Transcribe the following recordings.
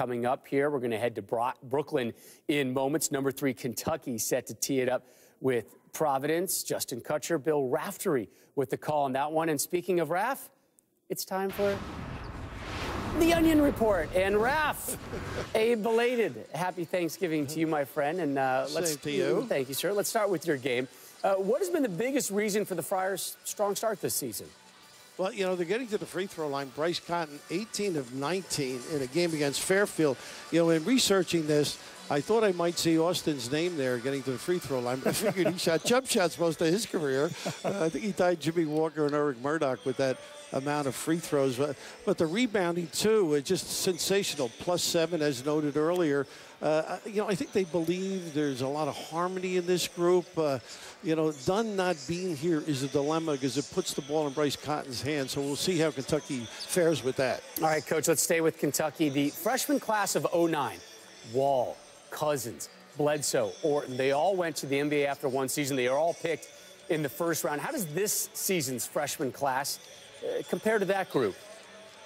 coming up here. We're going to head to Brooklyn in moments. Number 3, Kentucky, set to tee it up with Providence. Justin Kutcher, Bill Raftery with the call on that one. And speaking of Raf, it's time for the Onion Report. And Raf, a belated happy Thanksgiving to you, my friend. And Same to you. Thank you, sir. Let's start with your game. What has been the biggest reason for the Friars' strong start this season? Well, you know, they're getting to the free throw line. Bryce Cotton, 18 of 19 in a game against Fairfield. You know, in researching this, I thought I might see Austin's name there getting to the free throw line. I figured he shot jump shots most of his career. I think he tied Jimmy Walker and Eric Murdoch with that amount of free throws. But the rebounding, too, is just sensational. +7, as noted earlier. You know, I think they believe there's a lot of harmony in this group. You know, Dunn not being here is a dilemma because it puts the ball in Bryce Cotton's hands. So we'll see how Kentucky fares with that. All right, Coach, let's stay with Kentucky. The freshman class of '09, Wall, Cousins, Bledsoe, Orton, they all went to the NBA after one season. They are all picked in the first round. How does this season's freshman class compare to that group?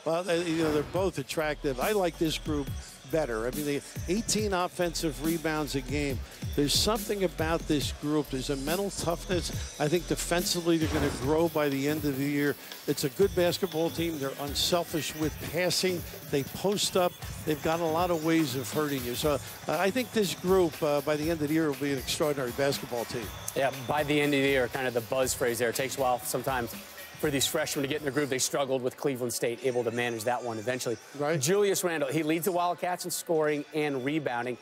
Well, you know, they're both attractive. I like this group better. I mean, the 18 offensive rebounds a game. There's something about this group. There's a mental toughness. I think defensively they're going to grow by the end of the year. It's a good basketball team. They're unselfish with passing. They post up. They've got a lot of ways of hurting you. So I think this group, by the end of the year, will be an extraordinary basketball team. Yeah, by the end of the year, kind of the buzz phrase there. It takes a while sometimes for these freshmen to get in the groove. They struggled with Cleveland State, able to manage that one eventually. Right. Julius Randle, he leads the Wildcats in scoring and rebounding.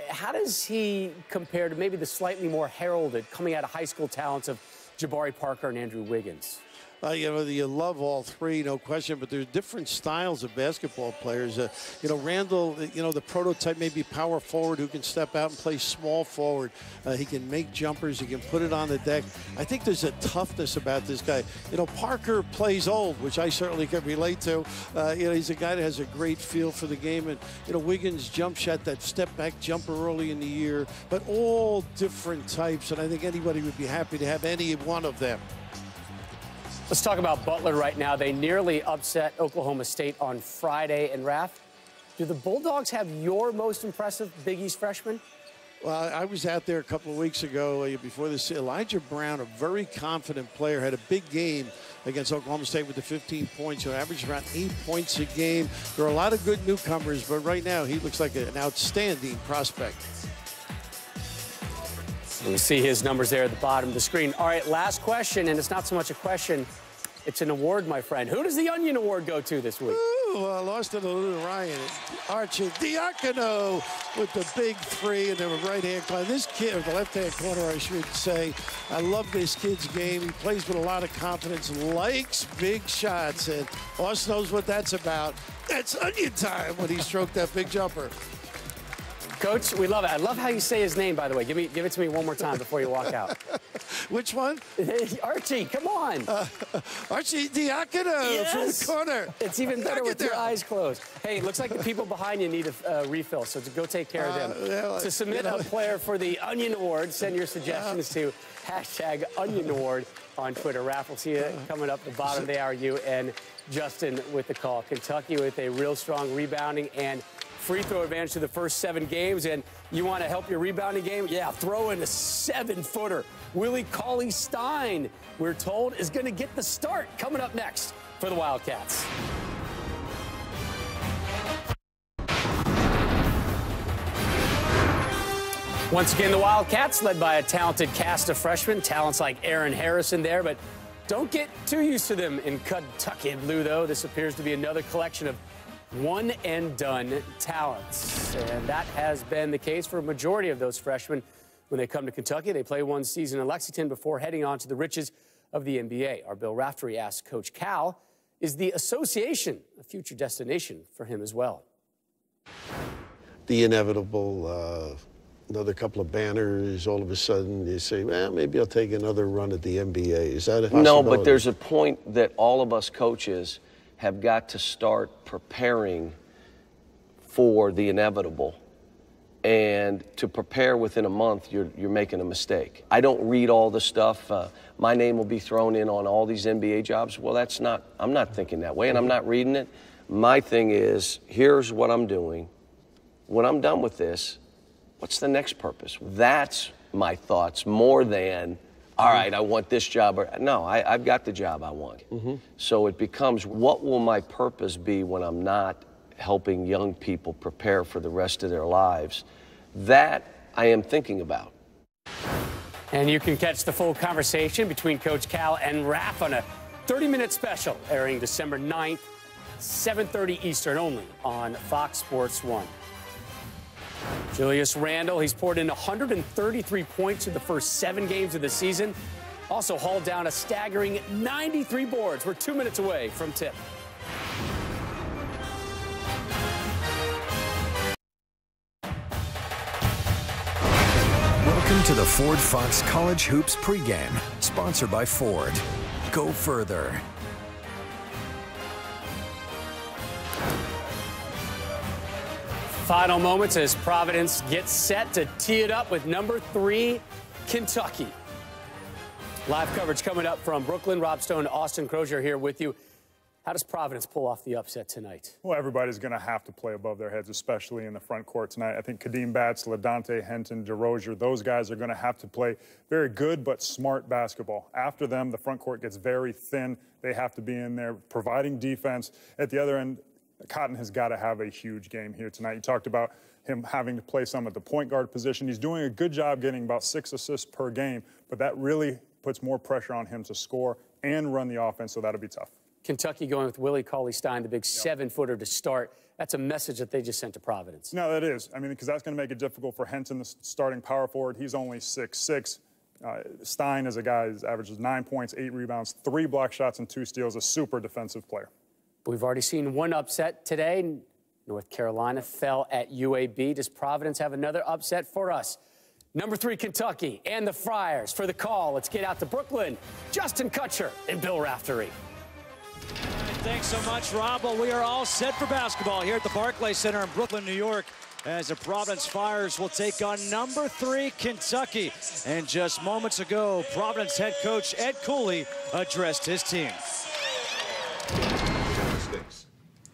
How does he compare to maybe the slightly more heralded coming out of high school talents of Jabari Parker and Andrew Wiggins? You know, you love all three, no question, but there's different styles of basketball players. You know, Randall, you know, the prototype may be power forward who can step out and play small forward. He can make jumpers. He can put it on the deck. I think there's a toughness about this guy. You know, Parker plays old, which I certainly can relate to. You know, he's a guy that has a great feel for the game. And, you know, Wiggins' jump shot, that step-back jumper early in the year, but all different types. And I think anybody would be happy to have any one of them. Let's talk about Butler right now. They nearly upset Oklahoma State on Friday. And, Raph, do the Bulldogs have your most impressive Big East freshman? Well, I was out there a couple of weeks ago before this. Elijah Brown, a very confident player, had a big game against Oklahoma State with the 15 points. So averaged around 8 points a game. There are a lot of good newcomers, but right now he looks like an outstanding prospect. You see his numbers there at the bottom of the screen. All right, last question, and it's not so much a question, it's an award, my friend. Who does the Onion Award go to this week? Ooh, I lost it to Lou Ryan. Archie Diacono with the big three in the right-hand corner. This kid, or the left-hand corner, I should say, I love this kid's game. He plays with a lot of confidence, likes big shots, and Austin knows what that's about. That's Onion time when he stroked that big jumper. Coach, we love it. I love how you say his name, by the way. Give it to me one more time before you walk out. Which one? Archie, come on. Archie Diacono from the corner. It's even better with your eyes closed. Hey, it looks like the people behind you need a refill, so go take care of them. Yeah, to submit a player for the Onion Award, send your suggestions to #Onion Award on Twitter. Raph, we'll see you coming up the bottom of the hour. You and Justin with the call. Kentucky with a real strong rebounding and free throw advantage to the first 7 games, and you want to help your rebounding game? Yeah, throw in a 7-footer. Willie Cauley-Stein, we're told, is going to get the start coming up next for the Wildcats. Once again, the Wildcats, led by a talented cast of freshmen, talents like Aaron Harrison there, but don't get too used to them in Kentucky blue, though. This appears to be another collection of one-and-done talents. And that has been the case for a majority of those freshmen when they come to Kentucky. They play one season in Lexington before heading on to the riches of the NBA. Our Bill Raftery asked Coach Cal, is the association a future destination for him as well? The inevitable, another couple of banners, all of a sudden you say, well, maybe I'll take another run at the NBA. Is that a possibility? No, but there's a point that all of us coaches have got to start preparing for the inevitable. And to prepare within a month, you're making a mistake. I don't read all the stuff. My name will be thrown in on all these NBA jobs. Well, I'm not thinking that way, and I'm not reading it. My thing is, here's what I'm doing. when I'm done with this, what's the next purpose? That's my thoughts more than, all right, I want this job. No, I've got the job I want. So it becomes, what will my purpose be when I'm not helping young people prepare for the rest of their lives? That I am thinking about. And you can catch the full conversation between Coach Cal and Raph on a 30-minute special airing December 9th, 7:30 Eastern, only on Fox Sports 1. Julius Randle, he's poured in 133 points in the first 7 games of the season. Also hauled down a staggering 93 boards. We're 2 minutes away from tip. Welcome to the Ford Fox College Hoops pregame, sponsored by Ford. Go further. Final moments as Providence gets set to tee it up with number 3, Kentucky. Live coverage coming up from Brooklyn. Rob Stone, Austin Crozier here with you. How does Providence pull off the upset tonight? Well, everybody's going to have to play above their heads, especially in the front court tonight. I think Kadeem Batts, LaDante Henton, DeRozier, those guys are going to have to play very good but smart basketball. After them, the front court gets very thin. They have to be in there providing defense. At the other end, Cotton has got to have a huge game here tonight. You talked about him having to play some at the point guard position. He's doing a good job getting about 6 assists per game, but that really puts more pressure on him to score and run the offense, so that'll be tough. Kentucky going with Willie Cauley-Stein, the big 7-footer to start. That's a message that they just sent to Providence. No, that is. I mean, because that's going to make it difficult for Henson, the starting power forward. He's only 6'6". Stein is a guy who averages 9 points, 8 rebounds, 3 block shots, and 2 steals, a super defensive player. We've already seen one upset today. North Carolina fell at UAB. Does Providence have another upset for us? Number 3, Kentucky and the Friars for the call. Let's get out to Brooklyn. Justin Kutcher and Bill Raftery. Thanks so much, Rob. Well, we are all set for basketball here at the Barclay Center in Brooklyn, New York, as the Providence Friars will take on number 3, Kentucky. And just moments ago, Providence head coach Ed Cooley addressed his team.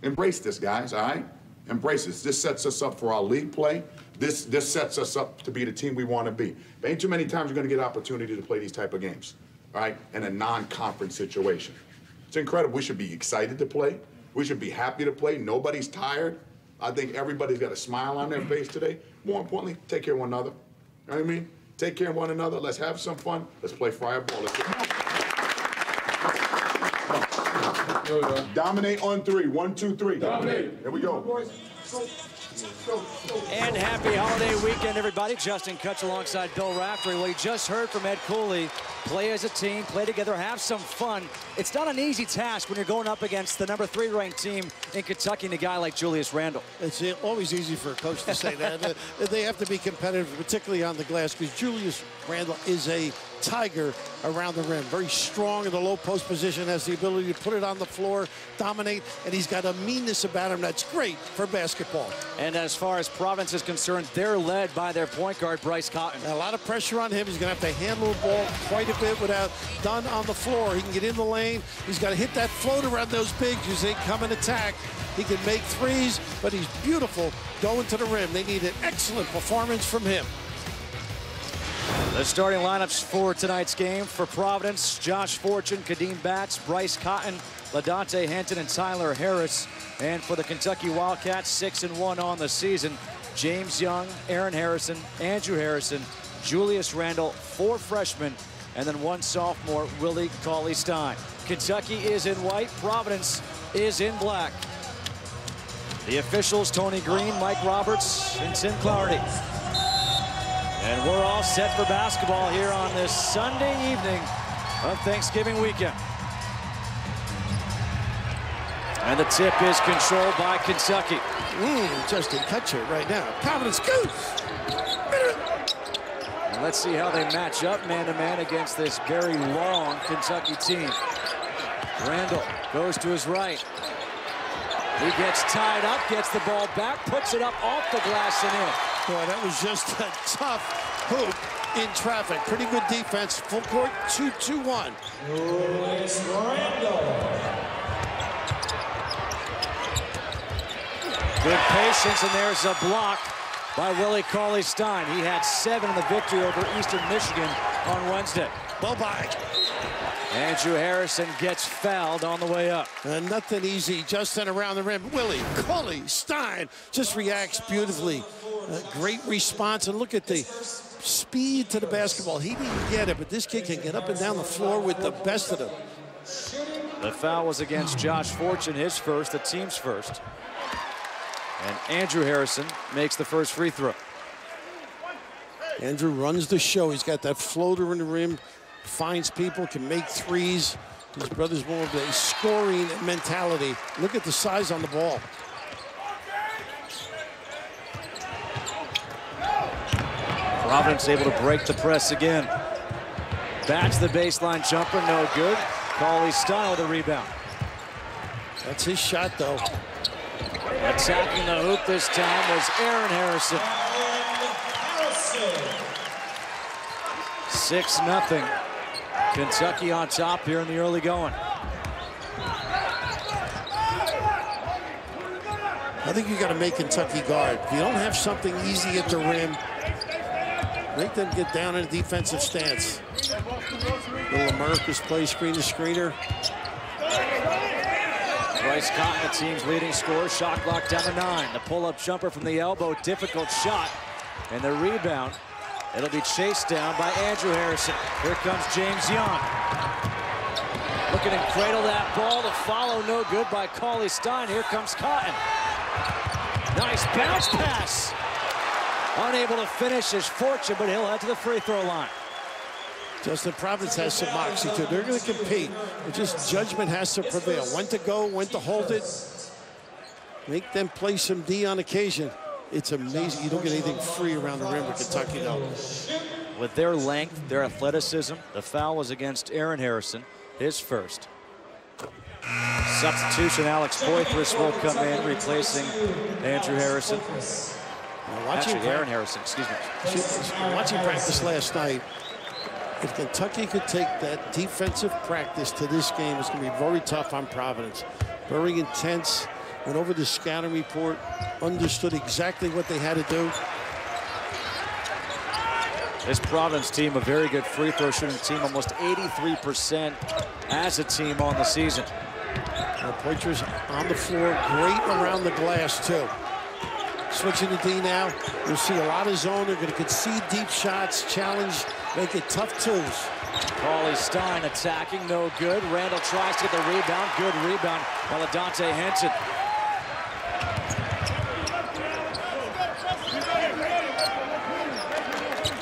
Embrace this, guys, all right? Embrace this. This sets us up for our league play. This sets us up to be the team we want to be. But ain't too many times you're going to get opportunity to play these type of games, all right, in a non-conference situation. It's incredible. We should be excited to play. We should be happy to play. Nobody's tired. I think everybody's got a smile on their face today. More importantly, take care of one another. You know what I mean? Take care of one another. Let's have some fun. Let's play fire ball. Let's get dominate on 3. 1, 2, 3. Dominate. Here we go. Boys. And happy holiday weekend, everybody. Justin Kutch alongside Bill Raftery. Well, you just heard from Ed Cooley. Play as a team, play together, have some fun. It's not an easy task when you're going up against the number 3 ranked team in Kentucky and a guy like Julius Randle. It's always easy for a coach to say that. They have to be competitive, particularly on the glass, because Julius Randle is a tiger around the rim. Very strong in the low post position, has the ability to put it on the floor, dominate, and he's got a meanness about him that's great for basketball. And as far as Providence is concerned, they're led by their point guard, Bryce Cotton. A lot of pressure on him. He's going to have to handle the ball quite a bit without Dunn on the floor. He can get in the lane. He's got to hit that float around those bigs as they come and attack. He can make threes, but he's beautiful going to the rim. They need an excellent performance from him. The starting lineups for tonight's game for Providence: Josh Fortune, Kadeem Batts, Bryce Cotton, LaDante Henton, and Tyler Harris. And for the Kentucky Wildcats, 6-1 on the season: James Young, Aaron Harrison, Andrew Harrison, Julius Randle, 4 freshmen, and then 1 sophomore, Willie Cauley-Stein. Kentucky is in white, Providence is in black. The officials: Tony Green, Mike Roberts, and Tim Clardy. And we're all set for basketball here on this Sunday evening of Thanksgiving weekend. And the tip is controlled by Kentucky. Justin Kutcher right now. Providence goes. And let's see how they match up man-to-man against this very long Kentucky team. Randle goes to his right. He gets tied up, gets the ball back, puts it up off the glass and in. Boy, that was just a tough hoop in traffic. Pretty good defense. Full court, 2-2-1. Good patience, and there's a block by Willie Cauley-Stein. He had 7 in the victory over Eastern Michigan on Wednesday. Bye-bye. Andrew Harrison gets fouled on the way up. Nothing easy, Justin around the rim. Willie Cauley-Stein just reacts beautifully. Great response, and look at the speed to the basketball. He didn't get it, but this kid can get up and down the floor with the best of them. The foul was against Josh Fortune, his first, the team's first. And Andrew Harrison makes the first free throw. Andrew runs the show. He's got that floater in the rim, finds people, can make threes. His brother's more of a scoring mentality. Look at the size on the ball. Providence able to break the press again. Bats the baseline jumper, no good. Cauley-Stein with a rebound. That's his shot, though. Attacking the hoop this time was Aaron Harrison. 6-0. Kentucky on top here in the early going. I think you got to make Kentucky guard. If you don't have something easy at the rim, make them get down in a defensive stance. Little America's play, screen to screener. Bryce Cotton, the team's leading scorer, shot clock down to 9. The pull-up jumper from the elbow, difficult shot. And the rebound, it'll be chased down by Andrew Harrison. Here comes James Young. Looking to cradle that ball, the follow no good by Cauley-Stein. Here comes Cotton. Nice bounce pass. Unable to finish his Fortune, but he'll head to the free throw line. Justin, Providence has some moxie too. They're going to compete. But just judgment has to prevail. When to go, when to hold it. Make them play some D on occasion. It's amazing. You don't get anything free around the rim with Kentucky, though. With their length, their athleticism, the foul was against Aaron Harrison, his first. Substitution, Alex Poitras will come in, replacing Andrew Harrison. Actually, Aaron Harrison, excuse me. Watching practice last night, if Kentucky could take that defensive practice to this game, it's going to be very tough on Providence. Very intense. Went over the scouting report, understood exactly what they had to do. This Providence team, a very good free throw shooting team, almost 83% as a team on the season. Poitras on the floor, great around the glass too. Switching to D now, you'll see a lot of zone. They're going to concede deep shots, challenge, make it tough twos. Cauley-Stein attacking, no good. Randall tries to get the rebound, good rebound by LaDontae Henson.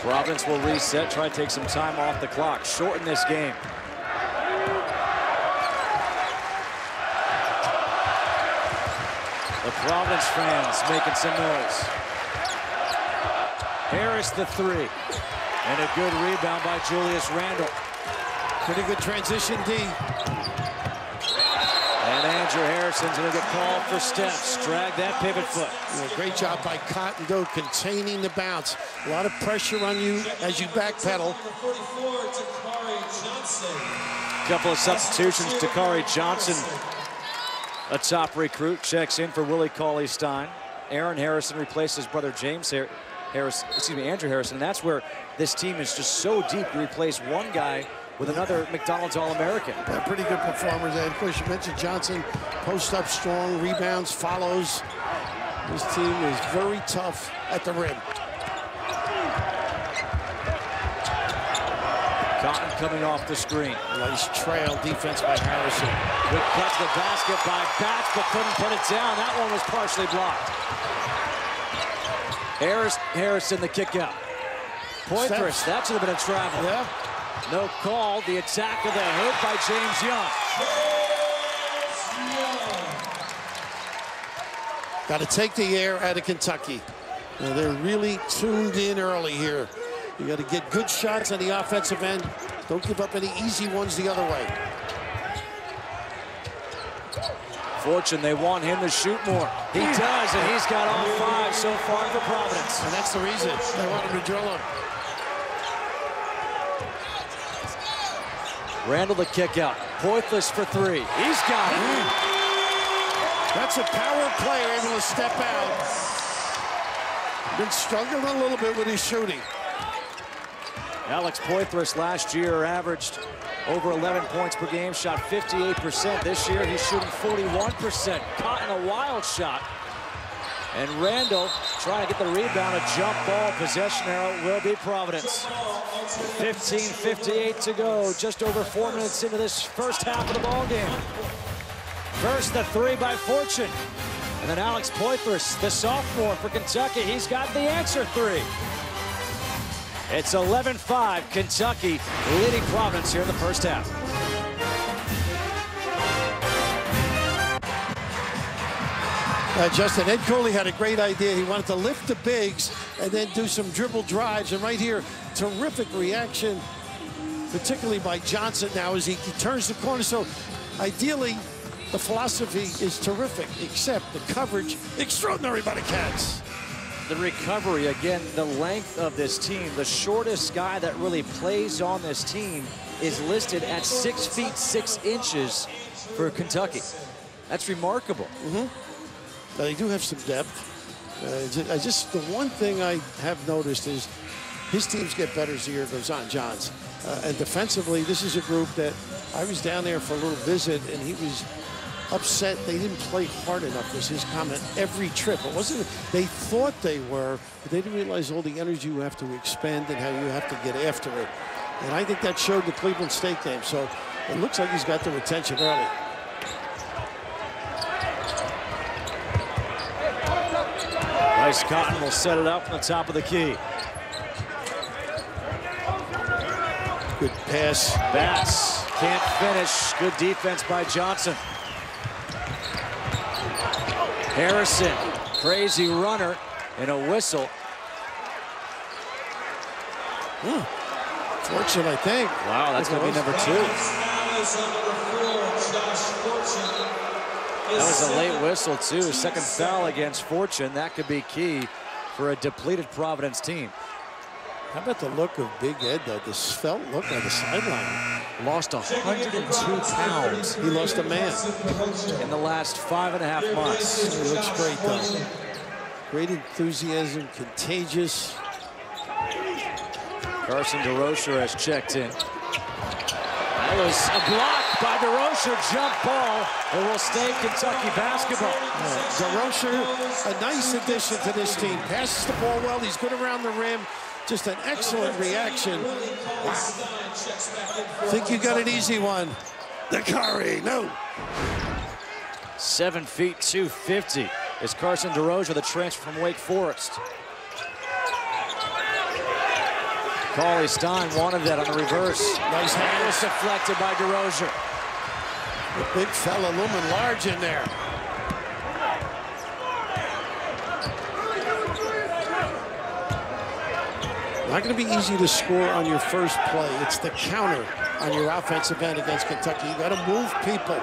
Providence will reset, try to take some time off the clock, shorten this game. The Providence fans making some noise. Harris the three. And a good rebound by Julius Randle. Pretty good transition, D. And Andrew Harrison's going to get called for steps. Drag that pivot foot. Great job by Cotton, though, containing the bounce. A lot of pressure on you as you backpedal. Couple of substitutions. Takari Johnson, a top recruit, checks in for Willie Cauley-Stein. Aaron Harrison replaces brother James Andrew Harrison. And that's where this team is just so deep. You replace one guy with another McDonald's All-American. Pretty good performers. And of course, you mentioned Johnson, post up strong, rebounds, follows. This team is very tough at the rim. Cotton coming off the screen. Nice trail defense by Harrison. Good cut to the basket by Batts, but couldn't put it down. That one was partially blocked. Harrison the kick out. Poitras, that should have been a travel. Yeah. No call. The attack of the hoop by James Young. Got to take the air out of Kentucky. Now, they're really tuned in early here. You got to get good shots on the offensive end. Don't give up any easy ones the other way. Fortune, they want him to shoot more. He does, and he's got all 5 so far for Providence. And that's the reason they want him to drill him. Randall the kick out. Poitras for 3. He's got it. That's a power player able to step out. Been struggling a little bit with his shooting. Alex Poitras last year averaged over 11 points per game, shot 58%. This year he's shooting 41%. Caught in a wild shot. And Randall trying to get the rebound. A jump ball. Possession arrow will be Providence. 15:58 to go. Just over 4 minutes into this first half of the ball game. First, the three by Fortune. And then Alex Poitras, the sophomore for Kentucky. He's got the answer three. It's 11-5. Kentucky leading Providence here in the first half. Justin, Ed Cooley had a great idea. He wanted to lift the bigs and then do some dribble drives. And right here, terrific reaction, particularly by Johnson now as he turns the corner. So ideally, the philosophy is terrific, except the coverage extraordinary by the Cats. The recovery, again, the length of this team. The shortest guy that really plays on this team is listed at 6 feet 6 inches for Kentucky. That's remarkable. They do have some depth. The one thing I have noticed is his teams get better as the year goes on, John's. And defensively, this is a group that I was down there for a little visit, and he was upset they didn't play hard enough, was his comment every trip. It wasn't, they thought they were, but they didn't realize all the energy you have to expend and how you have to get after it. And I think that showed the Cleveland State game. So it looks like he's got their attention early. Bryce Cotton will set it up on the top of the key. Good pass. Bats can't finish. Good defense by Johnson. Harrison, crazy runner, and a whistle. Fortune, I think. Wow, that's going to be number 2. That was a late whistle, too. Second foul against Fortune. That could be key for a depleted Providence team. How about the look of Big Ed, though? The svelte look on the sideline. Lost 102 pounds. He lost a man. In the last 5.5 months. He looks great, though. Great enthusiasm, contagious. Carson DeRocher has checked in. That was a block by DeRocher. Jump ball. It will stay Kentucky basketball. DeRocher, a nice addition to this team. Passes the ball well. He's good around the rim. Just an excellent reaction. Wow. Think you got an easy one. The Curry, no. 7 feet 250 is Carson DeRocher, the transfer from Wake Forest. Cauley Stein wanted that on the reverse. Nice hands. Deflected by DeRocher. The big fella looming large in there. Not going to be easy to score on your first play. It's the counter on your offensive end against Kentucky. You got to move people.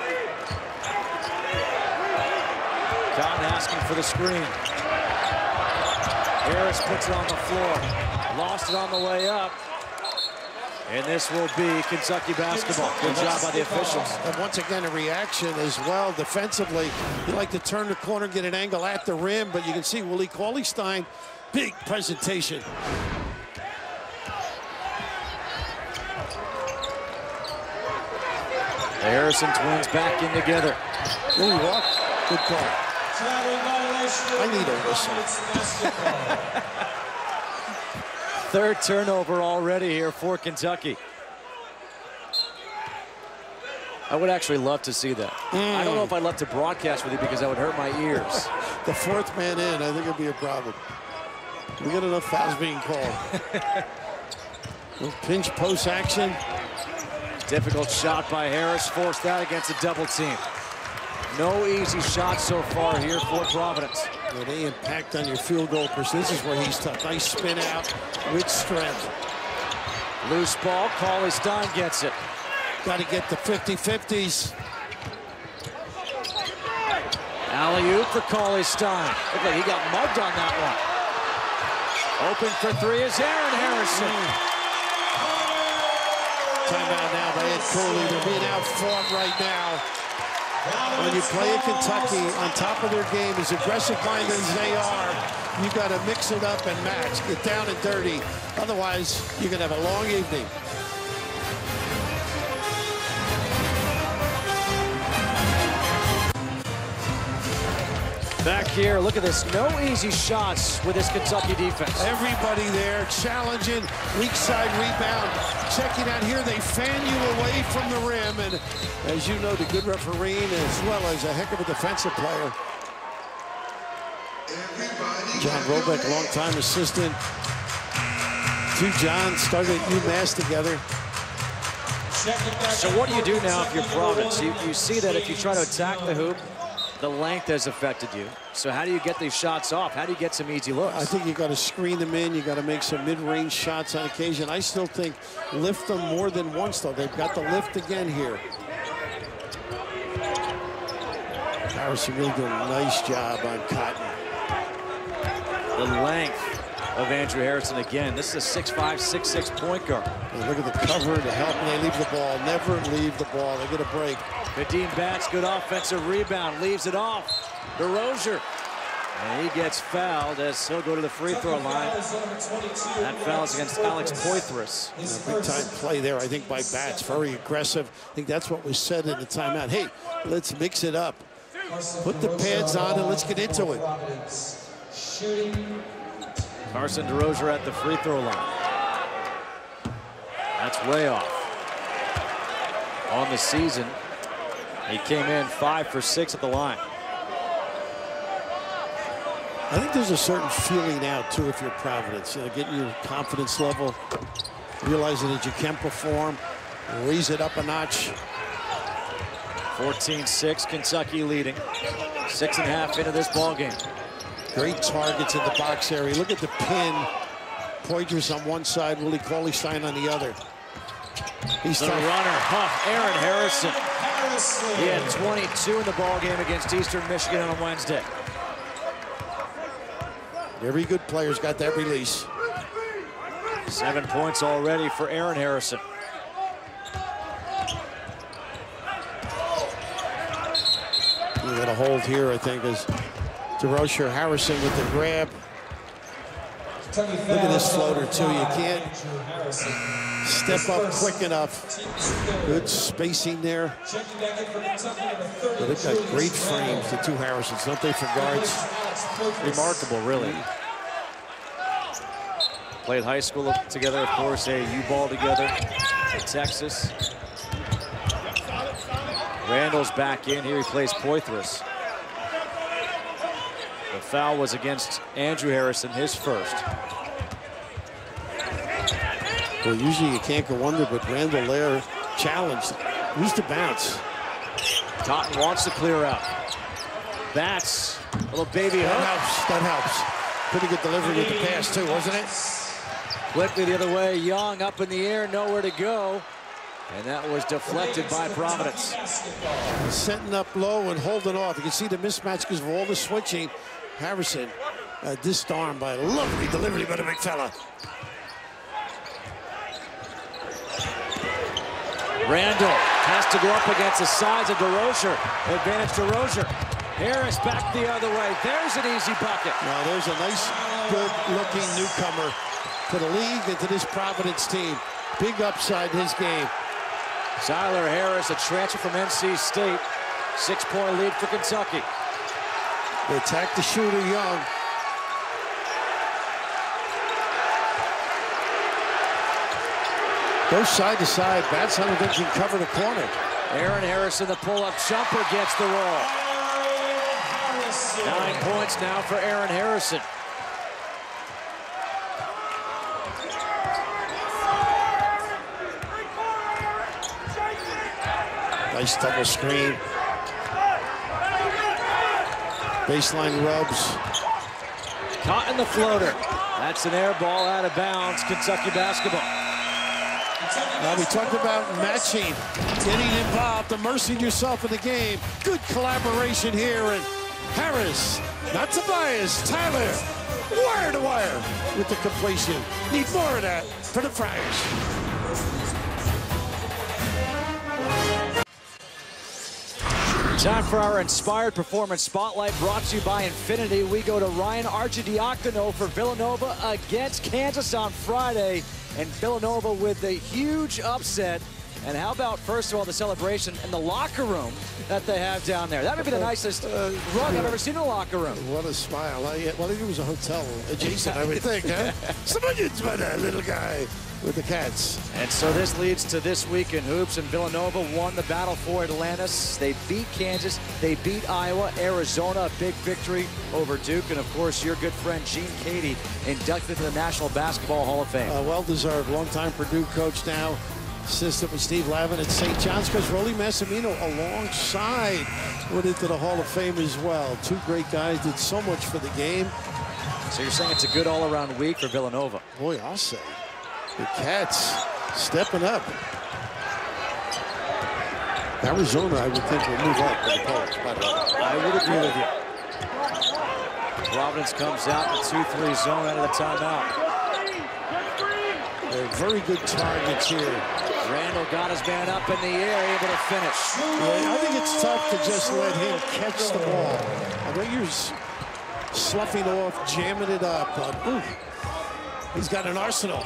Cotton asking for the screen. Harris puts it on the floor. Lost it on the way up. And this will be Kentucky basketball. Good job by the officials. And once again, a reaction as well defensively. You like to turn the corner, get an angle at the rim, but you can see Willie Cauley Stein, big presentation. The Harrison twins back in together. Willie walk. Good call. I need a whistle. Third turnover already here for Kentucky. I would actually love to see that. I don't know if I'd love to broadcast with you because that would hurt my ears. The fourth man in, I think it'd be a problem. We got enough fouls being called. Little pinch post action. Difficult shot by Harris, forced that against a double team. No easy shot so far here for Providence. Yeah, they impact on your field goal percentage. This is where he's tough. Nice spin out with strength. Loose ball, Cauley Stein gets it. Got to get the 50-50s. Alley-oop for Cauley Stein. Look like he got mugged on that one. Open for three is Aaron Harrison. Timeout now by Ed Cooley. They're being out-fought right now. When you play at Kentucky on top of their game, as aggressive-minded as they are, you got to mix it up and match, get down and dirty. Otherwise, you're going to have a long evening. Back here, look at this. No easy shots with this Kentucky defense. Everybody there challenging, weak side rebound. Checking out here, they fan you away from the rim. And as you know, the good refereeing as well as a heck of a defensive player. John Robeck, longtime assistant. Two Johns started at UMass together. So what do you do now if you're Providence? You see that if you try to attack the hoop, the length has affected you. So how do you get these shots off? How do you get some easy looks? I think you got to screen them in. You got to make some mid-range shots on occasion. I still think lift them more than once, though. They've got the lift again here. Harrison really doing a nice job on Cotton. The length of Andrew Harrison again. This is a 6'5", 6'6" point guard. And look at the cover to help when they leave the ball. Never leave the ball. They get a break. Kadeem Batts, good offensive rebound, leaves it off. DeRozier, and he gets fouled as he'll go to the free throw line. That foul is against Alex Poitras. Big time play there, I think, by Batts. Very aggressive. I think that's what was said in the timeout. Hey, let's mix it up. Put the pads on and let's get into it. Carson DeRozier at the free throw line. That's way off. On the season, he came in 5 for 6 at the line. I think there's a certain feeling out, too, if you're Providence. You know, getting your confidence level, realizing that you can perform, raise it up a notch. 14-6, Kentucky leading. 6.5 into this ball game. Great targets in the box area. Look at the pin. Poitras on one side, Willie Cauley-Stein on the other. He's the runner, Aaron Harrison. He had 22 in the ball game against Eastern Michigan on Wednesday. Every good player's got that release. 7 points already for Aaron Harrison. You got a hold here, I think, as DeRozier Harrison with the grab. Look at this floater, too. You can't step up quick enough. Good spacing there. But they've got great frames, the two Harrisons, don't they, for guards? Remarkable, really. Played high school together, of course, U-Ball together in Texas. Randall's back in. Here he plays Poitras. The foul was against Andrew Harrison, his first. Well, usually you can't go under, but Randall there challenged. Used to bounce. Cotton wants to clear out. Batts, little baby hook. That helps. Pretty good delivery with the pass, too, wasn't it? Quickly the other way. Young up in the air, nowhere to go. And that was deflected by Providence. Setting up low and holding off. You can see the mismatch because of all the switching. Harrison disarmed by a lovely delivery by the big fella. Randall has to go up against the sides of DeRozier. Advantage DeRozier. Harris back the other way. There's an easy bucket. Now there's a nice, good-looking newcomer to the league and to this Providence team. Big upside in his game. Tyler Harris, a transfer from NC State. 6-point lead for Kentucky. They attack the shooter Young. Go side to side. Batts, I don't think can cover the corner. Aaron Harrison, the pull-up jumper, gets the roll. 9 points now for Aaron Harrison. Nice double screen. Baseline rubs. Caught in the floater. That's an air ball out of bounds. Kentucky basketball. Now we talked about matching, getting involved, immersing yourself in the game. Good collaboration here, and Harris, not Tobias, Tyler, wire to wire with the completion. Need more of that for the Friars. Time for our Inspired Performance Spotlight, brought to you by Infinity. We go to Ryan Arcidiacono for Villanova against Kansas on Friday. And Villanova with the huge upset. And how about, first of all, the celebration in the locker room that they have down there? That may be the nicest rug I've ever seen in a locker room. What a smile. Well, it was a hotel adjacent, I would think, huh? Somebody's by that little guy with the Cats. And so this leads to this week in hoops, and Villanova won the battle for Atlantis. They beat Kansas, they beat Iowa, Arizona, a big victory over Duke, and of course your good friend Gene Cady inducted to the National Basketball Hall of Fame. Well-deserved, longtime Purdue coach now. Assistant with Steve Lavin at St. John's, because Rolly Massimino alongside went into the Hall of Fame as well. Two great guys, did so much for the game. So you're saying it's a good all-around week for Villanova? Boy, I'll say. The Cats stepping up. Arizona, I would think, will move up in the polls, by the way. I would agree with you. Providence comes out in the 2-3 zone out of the timeout. They're very good targets here. Randall got his man up in the air, able to finish. Yeah, I think it's tough to just let him catch the ball. I know you're sloughing off, jamming it up. He's got an arsenal.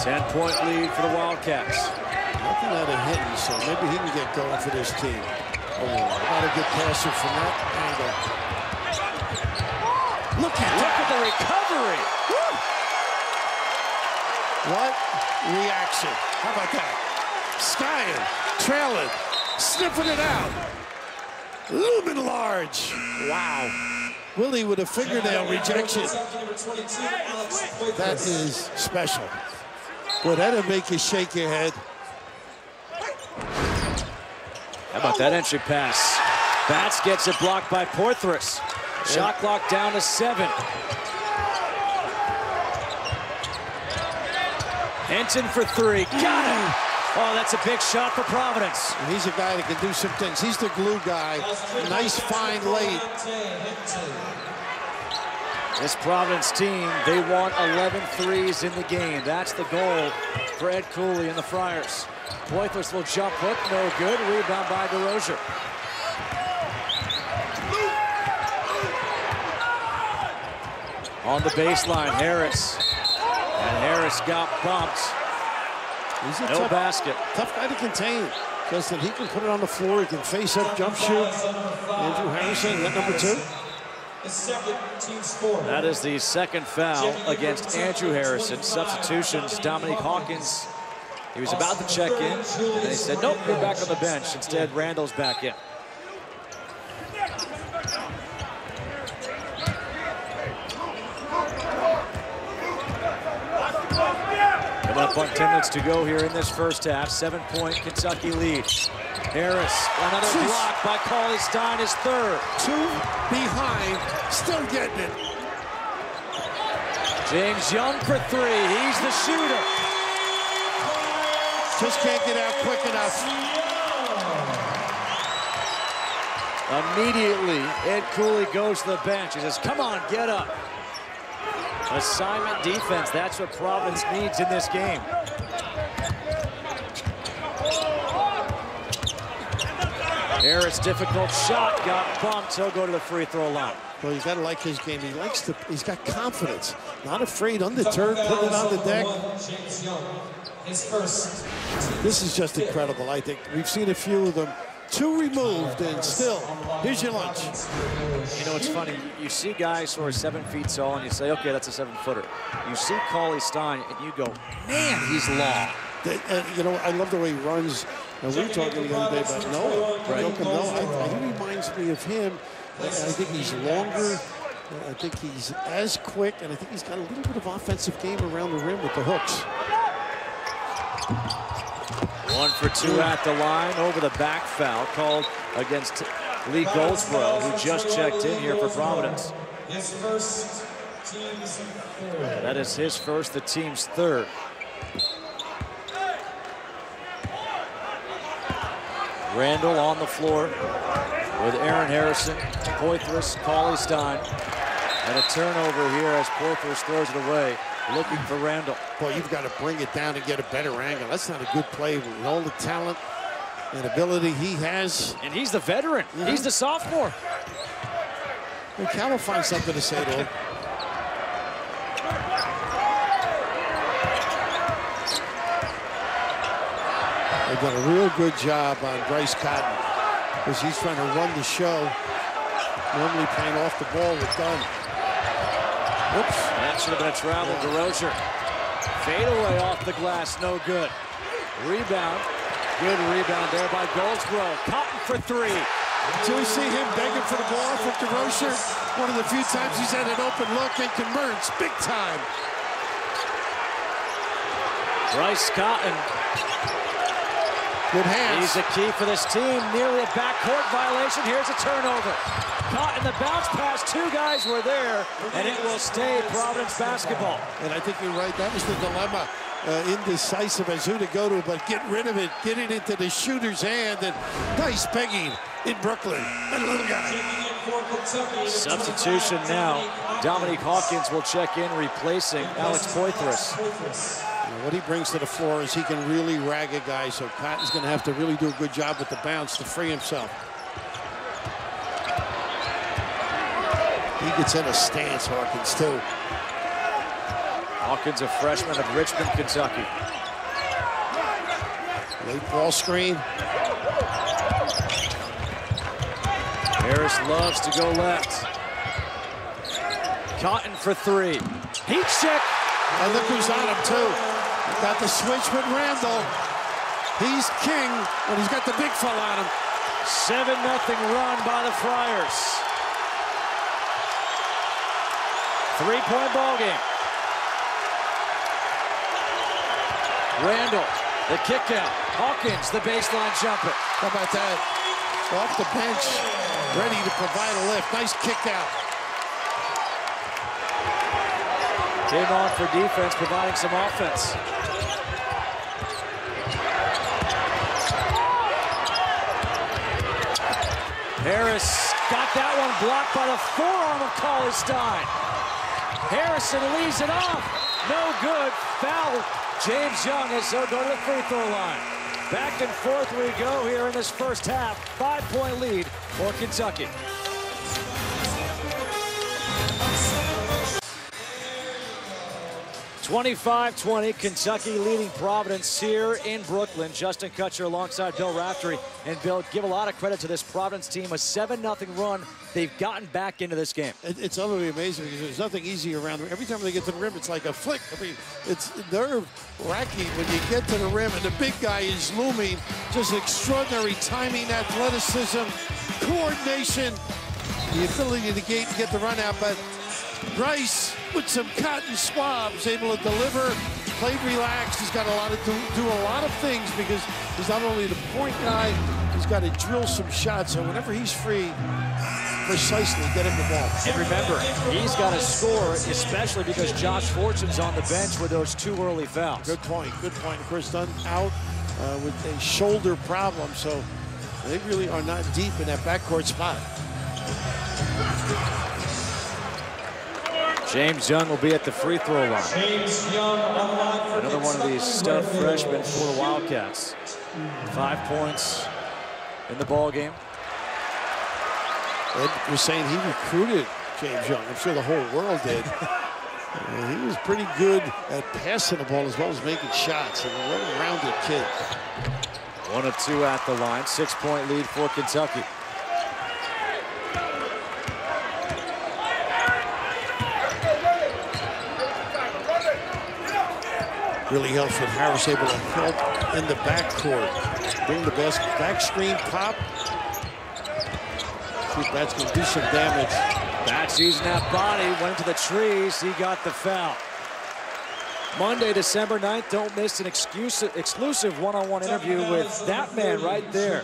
10-point lead for the Wildcats. Nothing out of hitting, so maybe he can get going for this team. Not a good passer from that angle. Look at the recovery. Woo! What reaction? How about that? Skying, trailing, sniffing it out. Lumen large. Wow. Willie with a fingernail rejection. That is special. Well, that'll make you shake your head. How about that entry pass? Bats gets it blocked by Porthras. Shot clock down to 7. Henson for 3. Got it! Oh, that's a big shot for Providence. He's a guy that can do some things. He's the glue guy. Nice find late. This Providence team, they want 11 threes in the game. That's the goal for Ed Cooley and the Friars. Poitras will jump hook, no good. Rebound by DeRozier. On the baseline, Harris. And Harris got bumped. He's a no tough, basket. Tough guy to contain. Because he can put it on the floor. He can face up, jump shoot. Andrew Harrison, that number 2. That is the second foul against Andrew Harrison. Substitutions, Dominique Hawkins. He was about to check in, and then he said, nope, you're back on the bench. Instead, Randall's back in. Coming up on 10 minutes to go here in this first half. 7-point Kentucky lead. Harris, another block by Cauley Stein, his 3rd. 2 behind, still getting it. James Young for 3, he's the shooter. Just can't get out quick enough. Immediately, Ed Cooley goes to the bench. He says, come on, get up. Assignment defense, that's what Providence needs in this game. Harris, difficult shot, got bumped. He'll go to the free throw line. Well, you gotta like his game. He's got confidence. Not afraid, undeterred, putting it on the deck. This is just incredible, I think. We've seen a few of them. 2 removed, and still, here's your lunch. You know, it's funny. You see guys who are 7 feet tall, and you say, okay, that's a 7-footer. You see Cauley Stein, and you go, man, he's long. You know, I love the way he runs. And we were talking the other day about Noah. Right. He reminds me of him. I think he's longer. I think he's as quick, and I think he's got a little bit of offensive game around the rim with the hooks. 1 for 2 at the line, over the back foul called against Lee Goldsboro, who just checked in here for Providence. That is his first, the team's 3rd. Randall on the floor with Aaron Harrison, Poitras, Cauley Stein, and a turnover here as Poitras throws it away, looking for Randall. Boy, you've got to bring it down and get a better angle. That's not a good play with all the talent and ability he has. And he's the veteran. Yeah. He's the sophomore. And Cal will find something to say to him. They've done a real good job on Bryce Cotton because he's trying to run the show. Normally playing off the ball with Dunn. Whoops. That should have been a travel. DeRozier. Fade away off the glass. No good. Rebound. Good rebound there by Goldsboro. Cotton for three. Do we see him begging for the ball from DeRozier? One of the few times he's had an open look and converts big time. Bryce Cotton. Good hands. He's the key for this team. Nearly a backcourt violation. Here's a turnover. Caught in the bounce pass. Two guys were there, and it will stay Providence basketball. And I think you're right. That was the dilemma. Indecisive as who to go to, but get rid of it. Get it into the shooter's hand. And nice pegging in Brooklyn. That little guy. Substitution now. Dominique Hawkins will check in, replacing Alex Poitras. What he brings to the floor is he can really rag a guy, so Cotton's going to have to really do a good job with the bounce to free himself. He gets in a stance, Hawkins, too. Hawkins, a freshman of Richmond, Kentucky. Late ball screen. Harris loves to go left. Cotton for three. Heat check. And look who's on him, too. Got the switch with Randall. He's king when he's got the big fella on him. 7-0 run by the Friars. 3-point ball game. Randall, the kick out. Hawkins, the baseline jumper. How about that? Off the bench, ready to provide a lift. Nice kick out. Came on for defense, providing some offense. Harris got that one blocked by the forearm of Cauley Stein. Harrison leaves it off. No good. Foul. James Young has so go to the free throw line. Back and forth we go here in this first half. 5-point lead for Kentucky. (25-20), Kentucky leading Providence here in Brooklyn. Justin Kutcher alongside Bill Raftery. And Bill, give a lot of credit to this Providence team. A 7-0 run. They've gotten back into this game. It's utterly amazing because there's nothing easy around them. Every time they get to the rim, it's like a flick. I mean, it's nerve-wracking when you get to the rim and the big guy is looming. Just extraordinary timing, athleticism, coordination, the ability to get the run out. But Bryce, with some cotton swabs, able to deliver, played relaxed. He's got a lot to do a lot of things because he's not only the point guy, he's got to drill some shots. So whenever he's free, precisely get him the ball. And remember, he's got to score, especially because Josh Fortune's on the bench with those 2 early fouls. Good point. Good point. Of course, Dunn out with a shoulder problem, so they really are not deep in that backcourt spot. James Young will be at the free throw line. Another one of these stud freshmen for the Wildcats. 5 points in the ball game. Ed was saying he recruited James Young. I'm sure the whole world did. He was pretty good at passing the ball as well as making shots. And a well-rounded kid. 1 of 2 at the line. 6-point lead for Kentucky. Really helps with Harris able to help in the backcourt. Bring the best back screen pop. See if that's going to do some damage. Bats using that body, went into the trees. He got the foul. Monday, December 9th, don't miss an exclusive one-on-one interview with that man right there.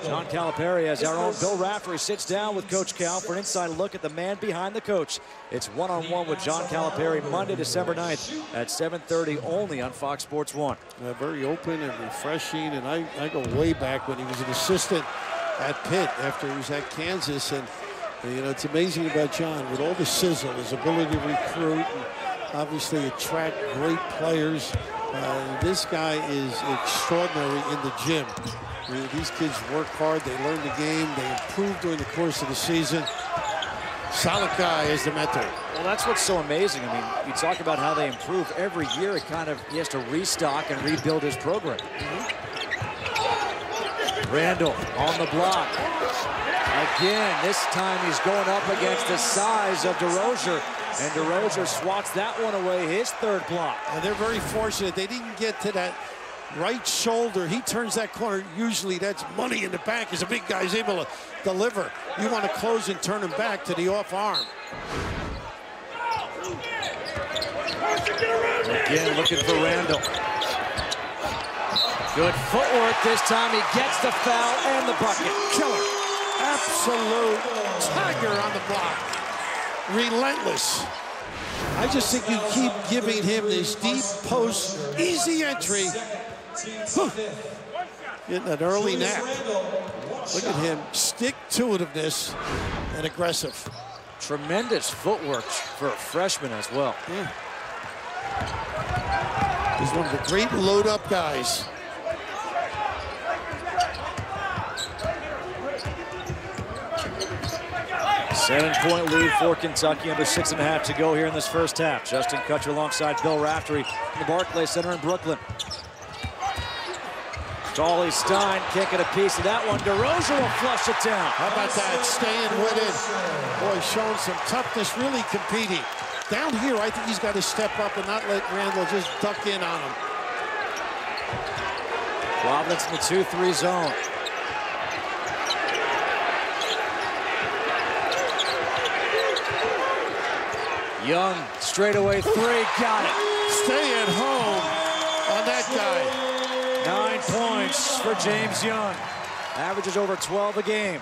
John Calipari, as our own Bill Raftery sits down with Coach Cal for an inside look at the man behind the coach. It's one-on-one with John Calipari, Monday, December 9th at 7:30 only on Fox Sports 1. Very open and refreshing, and I go way back when he was an assistant at Pitt after he was at Kansas. And you know, it's amazing about John with all the sizzle, his ability to recruit, and obviously attract great players. This guy is extraordinary in the gym. I mean, these kids work hard. They learn the game. They improve during the course of the season. Solid guy as the mentor. Well, that's what's so amazing. I mean, you talk about how they improve every year. He has to restock and rebuild his program. Randall on the block. Again, this time he's going up against the size of DeRozier. And DeRozier swats that one away, his third block. And they're very fortunate. They didn't get to that right shoulder. He turns that corner. Usually that's money in the bank as a big guy's able to deliver. You want to close and turn him back to the off arm. Again, looking for Randall. Good footwork this time. He gets the foul and the bucket. Killer. Absolute tiger on the block. Relentless. I just think you keep giving him this deep post, easy entry. Getting an early nap. Look at him, stick-to-itiveness and aggressive. Tremendous footwork for a freshman as well. Yeah. He's one of the great load-up guys. Seven-point lead for Kentucky, under 6.5 to go here in this first half. Justin Kutcher alongside Bill Raftery in the Barclay Center in Brooklyn. Dolly Stein can't get a piece of that one. DeRozier will flush it down. How about that? Staying with it. Boy, showing some toughness, really competing. Down here, I think he's got to step up and not let Randall just duck in on him. Providence in the 2-3 zone. Young, straightaway three, got it. Stay at home on that guy. 9 points for James Young. Averages over 12 a game.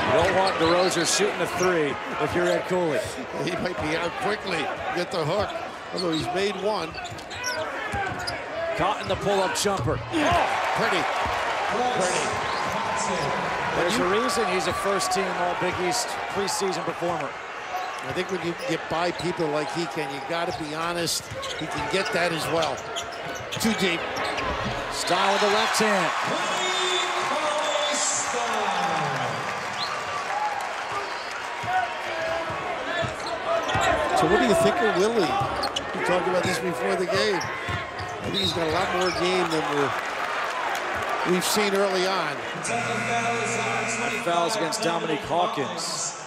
You don't want DeRozier shooting a three if you're Ed Cooley. He might be out quickly, get the hook, although he's made one. Caught in the pull-up jumper. Pretty. There's a reason he's a first-team All-Big East preseason performer. I think when you get by people like he can, you got to be honest. He can get that as well. Too deep. Style with the left hand. So what do you think of Willie? We talked about this before the game. I think he's got a lot more game than we've seen early on. Fouls against Dominique Hawkins.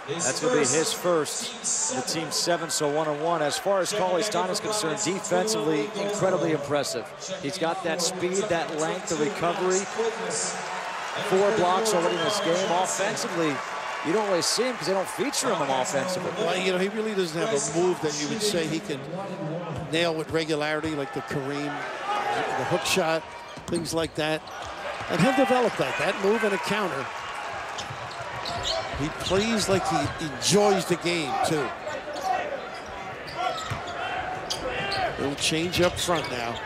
That's going to be his first. The team's 7, so 1-on-1. As far as Cauley Stein is concerned, defensively, incredibly impressive. He's got that speed, that length, the recovery. 4 blocks already in this game. Offensively, you don't really see him because they don't feature him offensively. Well, you know, he really doesn't have a move that you would say he can nail with regularity, like the Kareem, the hook shot, things like that. And he'll develop that move and a counter. He plays like he enjoys the game, too. Little change up front now.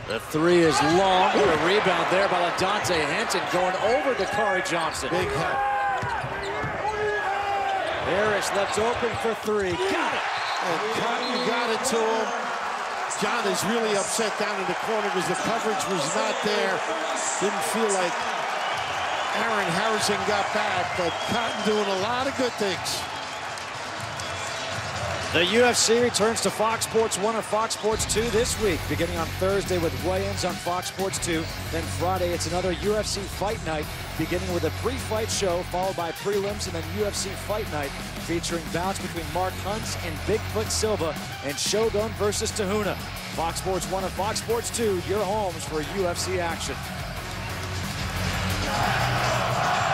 The three is long. A rebound there by LaDonte Henton going over to Kari Johnson. Big help. Harris left open for three. Got it. And Cotton got it to him. John is really upset down in the corner because the coverage was not there. Didn't feel like Aaron Harrison got back, but Cotton doing a lot of good things. The UFC returns to Fox Sports 1 and Fox Sports 2 this week, beginning on Thursday with weigh-ins on Fox Sports 2. Then Friday, it's another UFC Fight Night, beginning with a pre-fight show, followed by prelims, and then UFC Fight Night, featuring bouts between Mark Hunt and Bigfoot Silva, and Shogun versus Tahuna. Fox Sports 1 and Fox Sports 2, your homes for UFC action.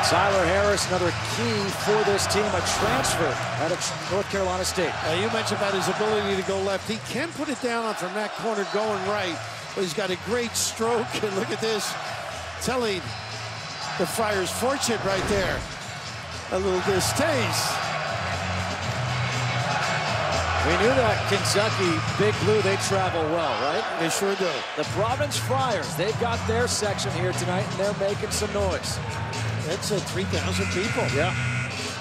Tyler Harris, another key for this team, a transfer out of North Carolina State. You mentioned about his ability to go left. He can put it down from that corner going right, but he's got a great stroke. And look at this, telling the Friars' fortune right there. A little distaste. We knew that Kentucky, Big Blue, they travel well, right? They sure do. The Providence Friars, they've got their section here tonight, and they're making some noise. That's 3,000 people. Yeah.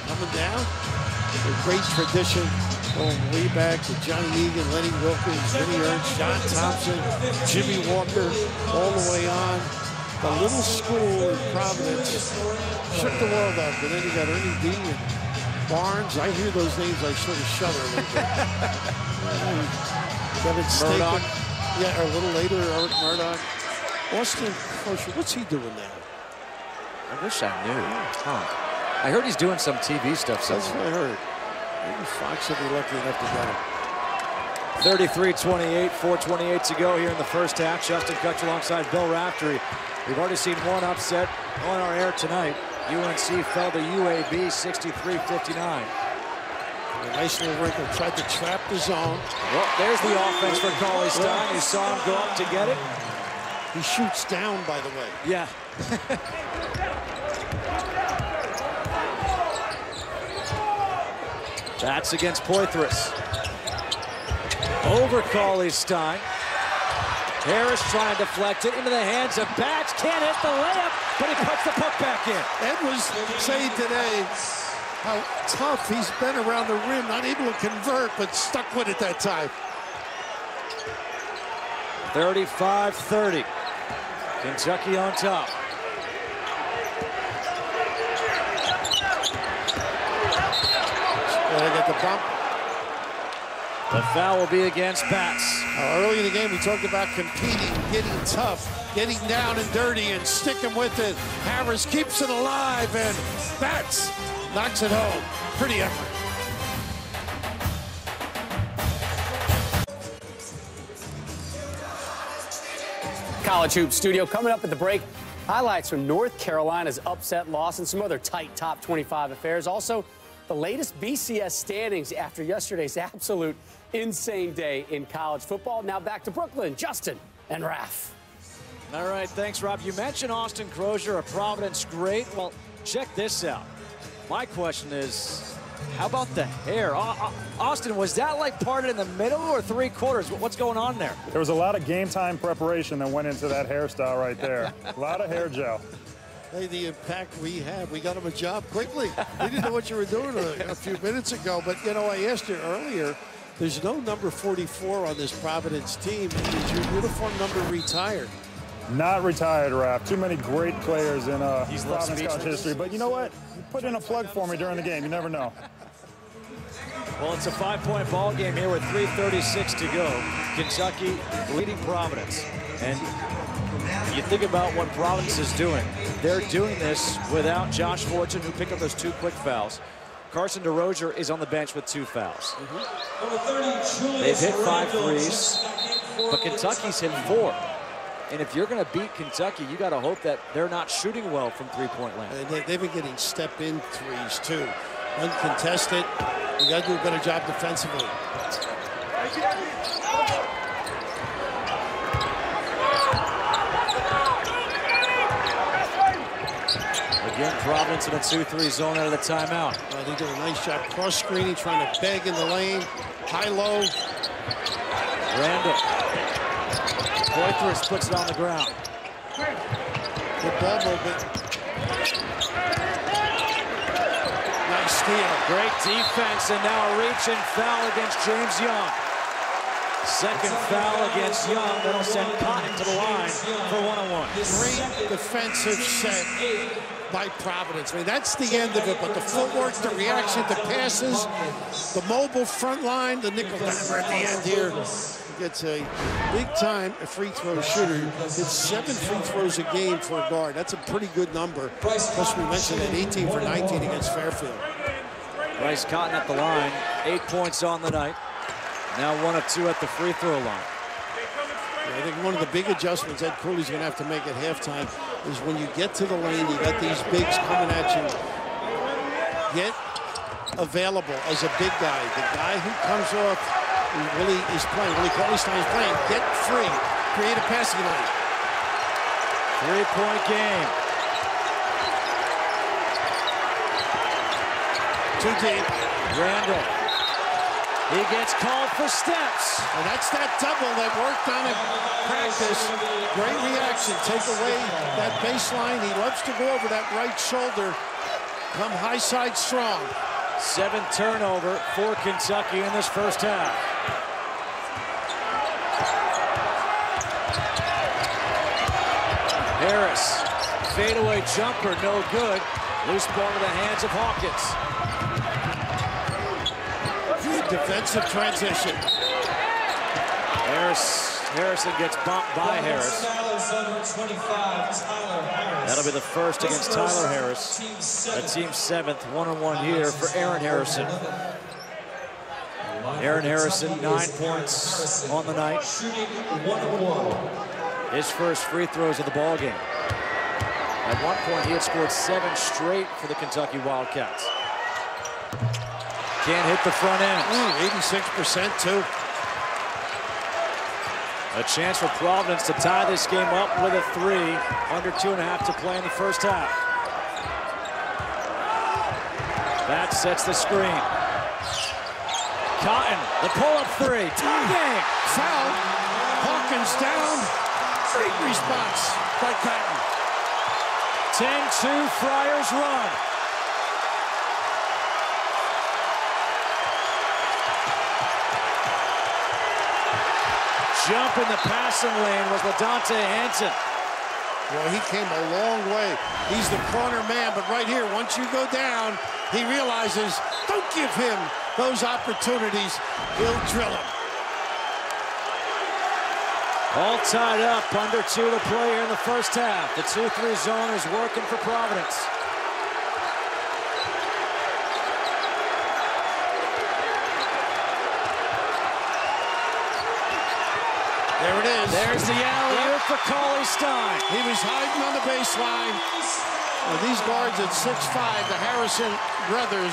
Coming down. A great tradition going way back to Johnny Egan, Lenny Wilkins, Vinnie Ernst, John Thompson, Jimmy Walker, all the way on. The little school in Providence shook the world up. And then you got Ernie D and Barnes. I hear those names, I sort of shudder a little bit. Kevin Staken. Yeah, or a little later, Eric Murdoch. Austin Crusher, what's he doing now? I wish I knew. Huh. I heard he's doing some TV stuff somewhere. That's what I heard. Maybe Fox will be lucky enough to get him. 33-28, 4:28 to go here in the first half. Justin Kutch alongside Bill Raftery. We've already seen one upset on our air tonight. UNC fell to UAB 63-59. A nice little wrinkle. Tried to trap the zone. Well, there's the offense for Cauley Stein. You saw him go up to get it. He shoots down, by the way. Yeah. That's against Poitras. Over Cauley Stein. Harris trying to deflect it into the hands of Batch. Can't hit the layup, but he puts the puck back in. Ed was saying today how tough he's been around the rim, not able to convert, but stuck with it that time. 35-30. Kentucky on top. They get the bump. The foul will be against Batts. Early in the game, we talked about competing, getting tough, getting down and dirty, and sticking with it. Harris keeps it alive, and Batts knocks it home. Pretty effort. College Hoops Studio coming up at the break. Highlights from North Carolina's upset loss and some other tight top 25 affairs. Also, the latest BCS standings after yesterday's absolute insane day in college football. Now back to Brooklyn, Justin and Raph. All right, thanks, Rob. You mentioned Austin Crozier, a Providence great. Well, check this out. My question is, how about the hair? Austin, was that like parted in the middle or three-quarters? What's going on there? There was a lot of game time preparation that went into that hairstyle right there. A lot of hair gel. Hey, the impact we have. We got him a job quickly. We didn't know what you were doing a few minutes ago, but, you know, I asked you earlier, there's no number 44 on this Providence team. Is your uniform number retired? Not retired, Raph. Too many great players in Providence college history. But you know what? You put in a plug for me during the game. You never know. Well, it's a 5-point ball game here with 3:36 to go. Kentucky leading Providence. And you think about what Providence is doing. They're doing this without Josh Fortune, who picked up those 2 quick fouls. Carson DeRozier is on the bench with 2 fouls. They've hit 5 threes, but Kentucky's hit 4. And if you're going to beat Kentucky, you got to hope that they're not shooting well from three-point land. And they've been getting step-in threes, too. Uncontested. You got to do a better job defensively. Again, Providence in a 2-3 zone out of the timeout. They did a nice job cross-screening, trying to beg in the lane. High-low. Randall. Poitras puts it on the ground. Good ball movement. Nice steal. Great defense, and now a reach-in foul against James Young. Second foul against Young. That'll send Cotton to the line for one-on-one. Great defensive set by Providence. I mean, that's the end of it, but the footwork, the reaction, the passes, the mobile front line, the nickel diver at the end here. Gets a big-time free throw shooter. Hits 7 free throws a game for a guard. That's a pretty good number. Plus, we mentioned that 18 for 19 against Fairfield. Bryce Cotton at the line. 8 points on the night. Now 1 of 2 at the free throw line. Yeah, I think one of the big adjustments Ed Cooley's going to have to make at halftime is when you get to the lane, you got these bigs coming at you. Get available as a big guy. The guy who comes off, who really is playing, Willie Cauley-Stein is playing, get free, create a passing lane. 3-point game. Too deep. Randall. He gets called for steps. And that's that double that worked on in practice. Great reaction. Take away that baseline. He loves to go over that right shoulder. Come high side strong. 7 turnover for Kentucky in this first half. Harris, fadeaway jumper, no good. Loose ball to the hands of Hawkins. Good defensive transition. Harrison gets bumped by Harris. That'll be the first against Tyler Harris. That team's 7th, one-on-one here for Aaron Harrison. Aaron Harrison, 9 points on the night. His first free throws of the ball game. At one point, he had scored 7 straight for the Kentucky Wildcats. Can't hit the front end. 86% too. A chance for Providence to tie this game up with a 3. Under 2.5 to play in the first half. That sets the screen. Cotton, the pull-up 3. Tie game. Foul. Hawkins down. Great response by Cotton. 10-2 Friars run. Jump in the passing lane was LaDontae Hanson. Well, he came a long way. He's the corner man, but right here, once you go down, he realizes, don't give him those opportunities. He'll drill him. All tied up, under 2 to play here in the first half. The 2-3 zone is working for Providence. There it is. There's the alley-oop for Cauley-Stein. He was hiding on the baseline. Well, these guards at 6'5", the Harrison brothers,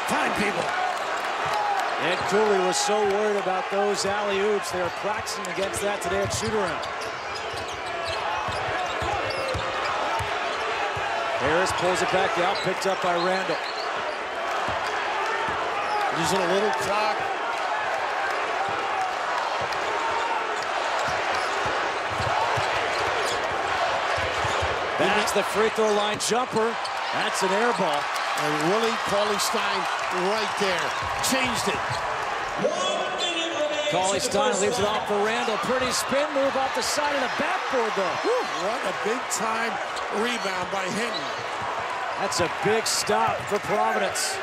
fine people. Ed Cooley was so worried about those alley-oops. They are practicing against that today at shoot-around. Harris pulls it back out, picked up by Randall. Using a little clock. That's the free throw line jumper. That's an air ball. And Willie Cauley-Stein right there. Changed it. Cauley-Stein leaves it off for Randall. Pretty spin move off the side of the backboard, though. Whew, what a big-time rebound by Hinton. That's a big stop for Providence.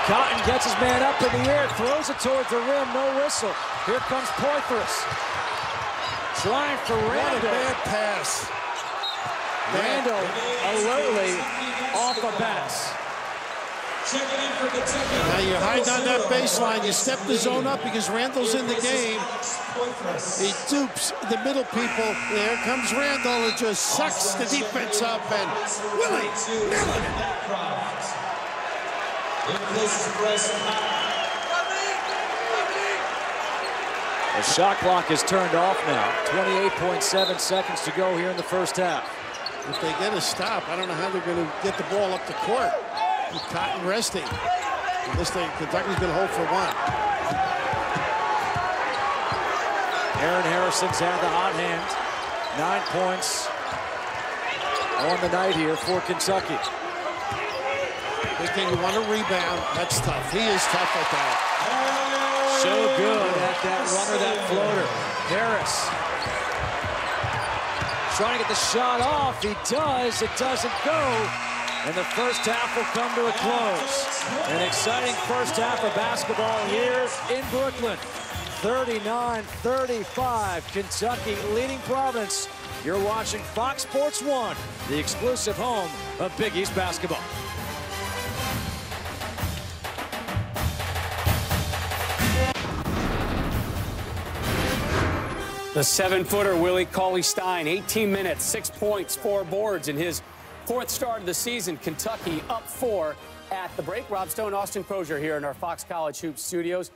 Cotton gets his man up in the air, throws it towards the rim, no whistle. Here comes Poitras. Trying for Randall. What a bad pass. Randall alertly off the bats. Now you're hiding on that baseline. You step the zone up because Randall's in the game. He dupes the middle people. There comes Randall and just sucks the defense up. And Willie nailing it. The shot clock is turned off now. 28.7 seconds to go here in the first half. If they get a stop, I don't know how they're going to get the ball up the court. With Cotton resting. And this thing, Kentucky's going to hold for 1. Aaron Harrison's had the hot hand. 9 points on the night here for Kentucky. Big thing, you want to rebound. That's tough. He is tough at that. So good at that runner, that floater. Harris trying to get the shot off. He does. It doesn't go. And the first half will come to a close. An exciting first half of basketball here in Brooklyn. 39-35. Kentucky leading Providence. You're watching Fox Sports 1, the exclusive home of Big East basketball. The 7-footer Willie Cauley-Stein, 18 minutes, 6 points, 4 boards in his 4th start of the season. Kentucky up 4 at the break. Rob Stone, Austin Crozier here in our Fox College Hoops studios.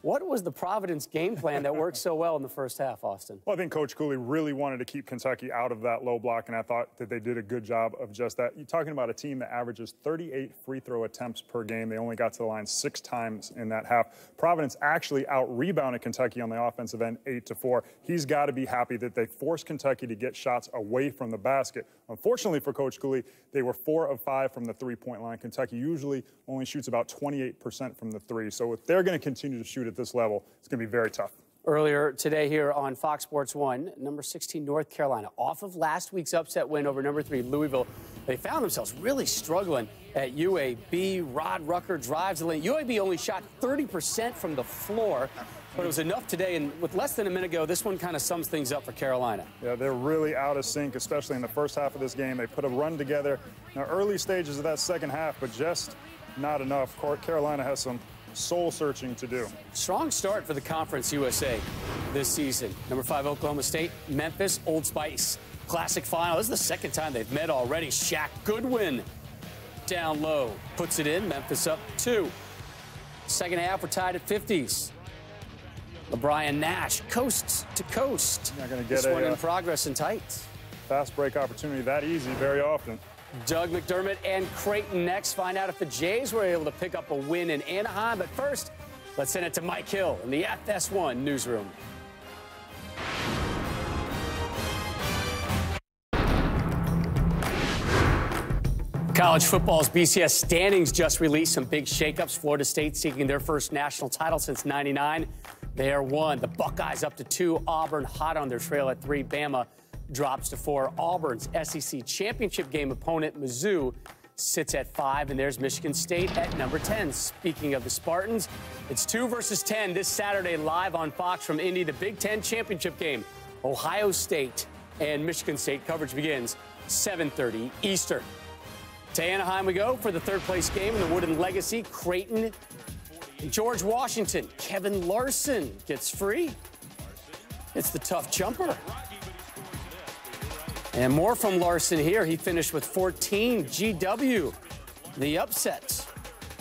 What was the Providence game plan that worked so well in the first half, Austin? Well, I think Coach Cooley really wanted to keep Kentucky out of that low block, and I thought that they did a good job of just that. You're talking about a team that averages 38 free throw attempts per game. They only got to the line 6 times in that half. Providence actually out-rebounded Kentucky on the offensive end 8-4. He's got to be happy that they forced Kentucky to get shots away from the basket. Unfortunately for Coach Cooley, they were 4 of 5 from the three-point line. Kentucky usually only shoots about 28% from the three. So if they're going to continue to shoot at this level, it's going to be very tough. Earlier today here on Fox Sports 1, number 16 North Carolina, off of last week's upset win over number 3 Louisville, they found themselves really struggling at UAB. Rod Rucker drives the lane. UAB only shot 30% from the floor, but it was enough today. And with less than a minute ago, this one kind of sums things up for Carolina. Yeah, they're really out of sync, especially in the first half of this game. They put a run together in the early stages of that second half, but just not enough. Carolina has some soul-searching to do. Strong start for the Conference USA this season. Number 5 Oklahoma State, Memphis, Old Spice. Classic final. This is the second time they've met already. Shaq Goodwin down low. Puts it in. Memphis up 2. Second half, we're tied at 50s. LeBron Nash, coast to coast. Not going to get this one in progress and tight. Fast break opportunity that easy very often. Doug McDermott and Creighton next. Find out if the Jays were able to pick up a win in Anaheim. But first, let's send it to Mike Hill in the FS1 newsroom. College football's BCS standings just released. Some big shakeups. Florida State seeking their first national title since '99. They are 1. The Buckeyes up to 2. Auburn hot on their trail at 3. Bama drops to 4. Auburn's SEC championship game opponent, Mizzou, sits at 5. And there's Michigan State at number 10. Speaking of the Spartans, it's 2 versus 10 this Saturday live on Fox from Indy, the Big Ten championship game. Ohio State and Michigan State. Coverage begins 7:30 Eastern. To Anaheim we go for the third-place game in the Wooden Legacy. Creighton and George Washington. Kevin Larson gets free. It's the tough jumper. And more from Larson here. He finished with 14. GW, the upset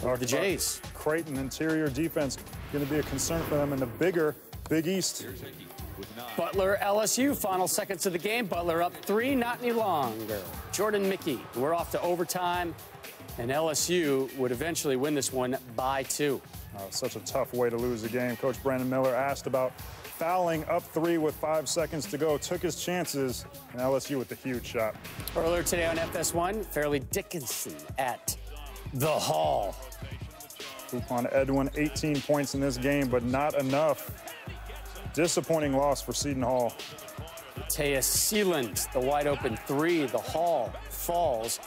of the Jays. Creighton interior defense going to be a concern for them in the bigger Big East. Butler, LSU, final seconds of the game. Butler up 3, not any longer. Jordan Mickey, we're off to overtime, and LSU would eventually win this one by 2. Such a tough way to lose the game. Coach Brandon Miller asked about fouling up 3 with 5 seconds to go, took his chances, and LSU with the huge shot. Earlier today on FS1, Fairleigh Dickinson at the Hall. Upon Edwin, 18 points in this game, but not enough. Disappointing loss for Seton Hall. Mateus Sealand, the wide open 3. The Hall falls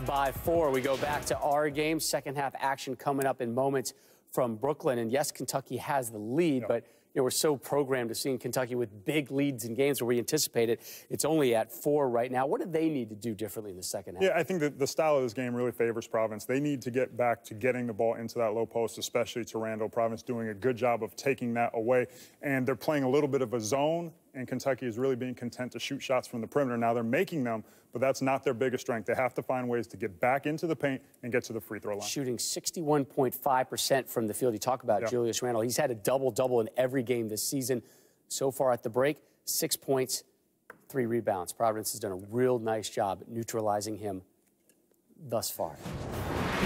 by 4. We go back to our game. Second half action coming up in moments from Brooklyn. And yes, Kentucky has the lead, but we're so programmed to seeing Kentucky with big leads in games where we anticipate it. It's only at 4 right now. What do they need to do differently in the second half? Yeah, I think that the style of this game really favors Providence. They need to get back to getting the ball into that low post, especially to Randall. Providence doing a good job of taking that away. And they're playing a little bit of a zone, and Kentucky is really being content to shoot shots from the perimeter. Now they're making them, but that's not their biggest strength. They have to find ways to get back into the paint and get to the free throw line. Shooting 61.5% from the field. You talk about Julius Randle. He's had a double-double in every game this season. So far at the break, 6 points, 3 rebounds. Providence has done a real nice job at neutralizing him thus far.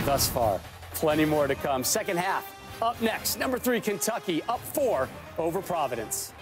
Thus far. Plenty more to come. Second half, up next. Number 3, Kentucky, up 4 over Providence.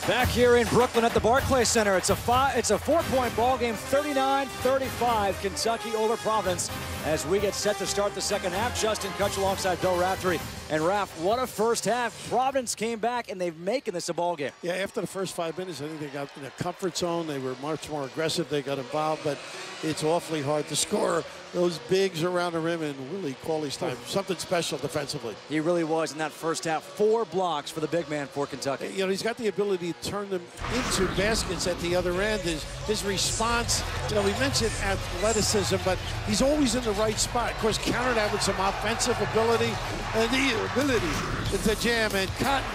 Back here in Brooklyn at the Barclay Center, it's a 4-point ball game, 39-35, Kentucky over Providence. As we get set to start the second half, Justin Kutch alongside Bill Raftery. And Raf, what a first half. Providence came back, and they've making this a ball game. Yeah, after the first 5 minutes, I think they got in a comfort zone. They were much more aggressive. They got involved, but it's awfully hard to score those bigs around the rim, and Willie Cauley's time, something special defensively. He really was in that first half. 4 blocks for the big man for Kentucky. You know, he's got the ability to turn them into baskets at the other end. His response, you know, we mentioned athleticism, but he's always in the right spot. Of course, counter that with some offensive ability and the ability to jam. And Cotton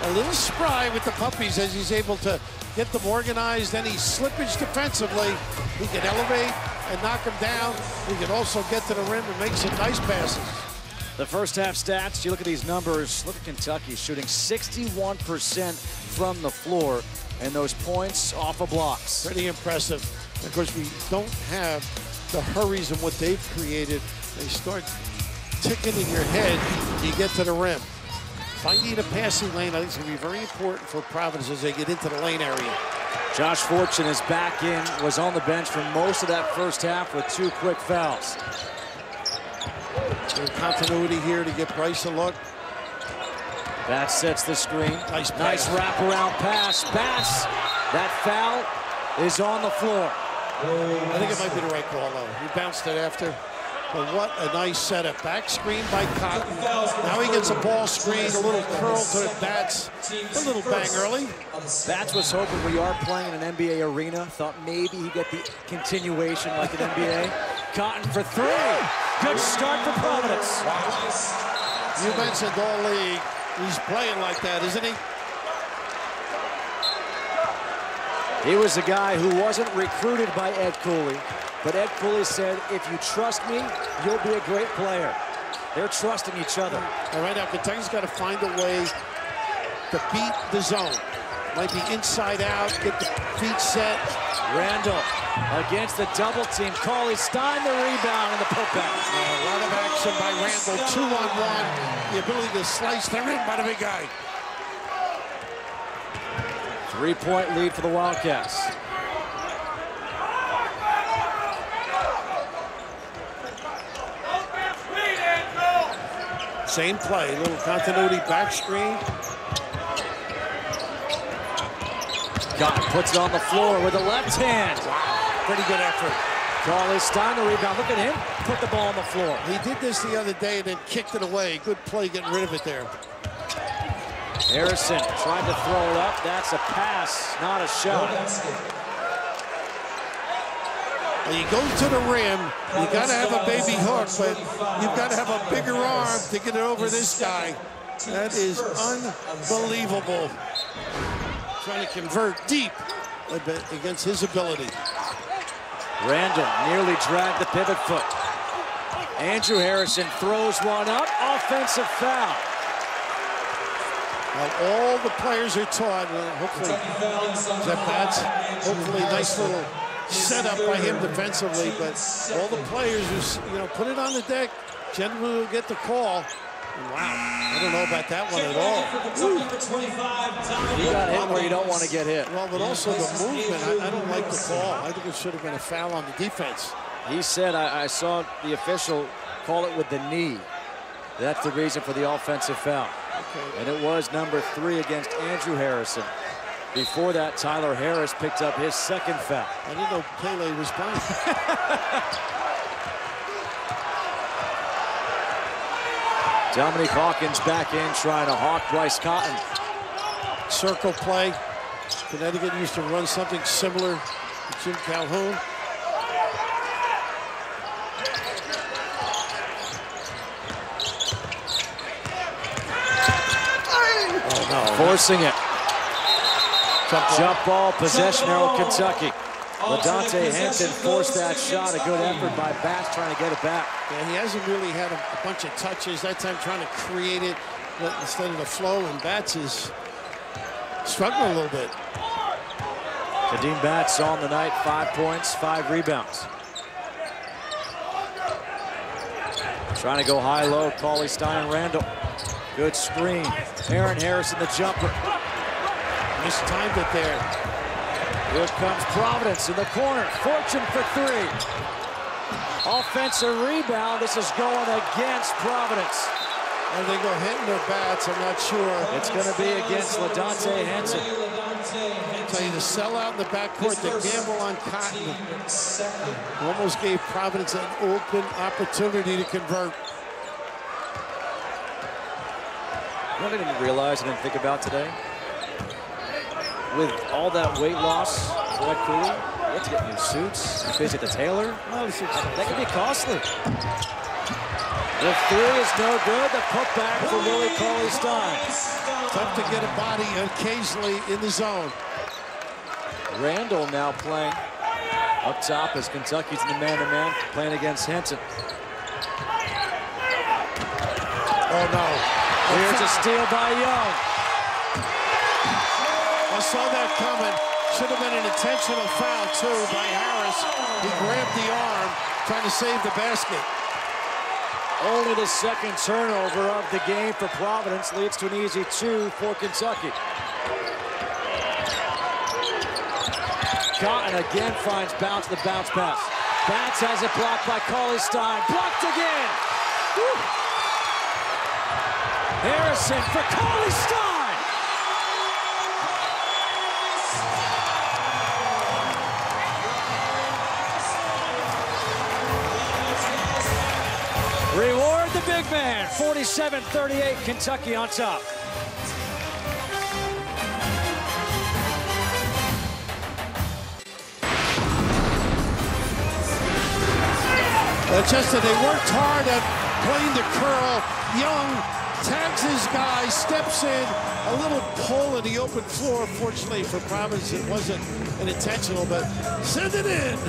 a little spry with the puppies as he's able to get them organized. Any slippage defensively, he can elevate and knock them down. He can also get to the rim and make some nice passes. The first half stats, you look at these numbers. Look at Kentucky shooting 61% from the floor, and those points off of blocks. Pretty impressive. Of course, we don't have the hurries in what they've created. They start ticking in your head, you get to the rim. Finding a passing lane, I think, is going to be very important for Providence as they get into the lane area. Josh Fortune is back in, was on the bench for most of that first half with 2 quick fouls. Continuity here to get Bryce a look. That sets the screen. Nice wraparound pass. Bats, that foul is on the floor. I think it might be the right call, though. He bounced it after. But what a nice setup. Back screen by Cotton. Now he gets a ball screen, a little curl to the Bats. A little bang early. Bats was hoping we are playing in an NBA arena. Thought maybe he'd get the continuation like an NBA. Cotton for 3. Good start for Providence. You mentioned all league. He's playing like that, isn't he? He was a guy who wasn't recruited by Ed Cooley, but Ed Cooley said, if you trust me, you'll be a great player. They're trusting each other. And right now, Kentucky's got to find a way to beat the zone. Might be inside out, get the feet set. Randall against the double team. Cauley Stein the rebound and the putback. A lot of action by Randall, 2-on-1. The ability to slice the rim by the big guy. 3-point lead for the Wildcats. Same play, little continuity back screen. Cotton puts it on the floor with the left hand. Wow, pretty good effort. Cauley Stein the rebound. Look at him put the ball on the floor. He did this the other day and then kicked it away. Good play getting rid of it there. Harrison tried to throw it up. That's a pass, not a shot. When you go to the rim, you got to have a baby hook, but you've got to have a bigger arm to get it over this guy. That is unbelievable. Trying to convert deep against his ability. Randall nearly dragged the pivot foot. Andrew Harrison throws one up. Offensive foul. Now all the players are taught, hopefully, is that Bats? Hopefully, nice little setup by him defensively, but all the players who, put it on the deck, generally will get the call. Wow, I don't know about that one at all. You got hit where you don't want to get hit. Well, but also the movement, I don't like the call. I think it should have been a foul on the defense. He said, I saw the official call it with the knee. That's the reason for the offensive foul. Okay. And it was number 3 against Andrew Harrison. Before that, Tyler Harris picked up his 2nd foul. I didn't know Pele was playing. Dominique Hawkins back in, trying to hawk Bryce Cotton. Circle play. Connecticut used to run something similar to Jim Calhoun. Oh, no. Forcing it. Jump ball, possession arrow, Kentucky. LaDontae Henson forced that shot. A good effort by Bats trying to get it back. Yeah, he hasn't really had a bunch of touches. That time trying to create it instead of the flow, and Bats is struggling a little bit. Kadeem Bats on the night, 5 points, 5 rebounds. Trying to go high-low, Cauley Stein, Randall. Good screen. Aaron Harrison, the jumper. Mistimed it there. Here comes Providence in the corner. Fortune for 3. Offensive rebound. This is going against Providence. And they go hitting their Bats, I'm not sure. It's going to be against LaDontae Henson. Tell you to sell out in the backcourt, to gamble on Cotton. Almost gave Providence an open opportunity to convert. What I didn't realize, I didn't think about today, with all that weight loss for Ed Cooley, you have to get new suits, visit the tailor. Well, that could be costly. The 3 is no good. The putback for Willie Cauley Stein. Tough to get a body occasionally in the zone. Randall now playing up top as Kentucky's in the man-to-man, playing against Hinton. Oh, no. Here's a steal by Young. I saw that coming. Should have been an intentional foul, too, by Harris. He grabbed the arm, trying to save the basket. Only the second turnover of the game for Providence leads to an easy 2 for Kentucky. Cotton again finds Bounce the bounce pass. Bounce has it blocked by Cauley-Stein. Blocked again. Woo. Harrison for Cauley-Stein. Reward the big man. 47-38, Kentucky on top. Just that they worked hard at playing the curl. Young tags his guy, steps in, a little pull in the open floor. Fortunately for Providence, it wasn't an intentional, but send it in.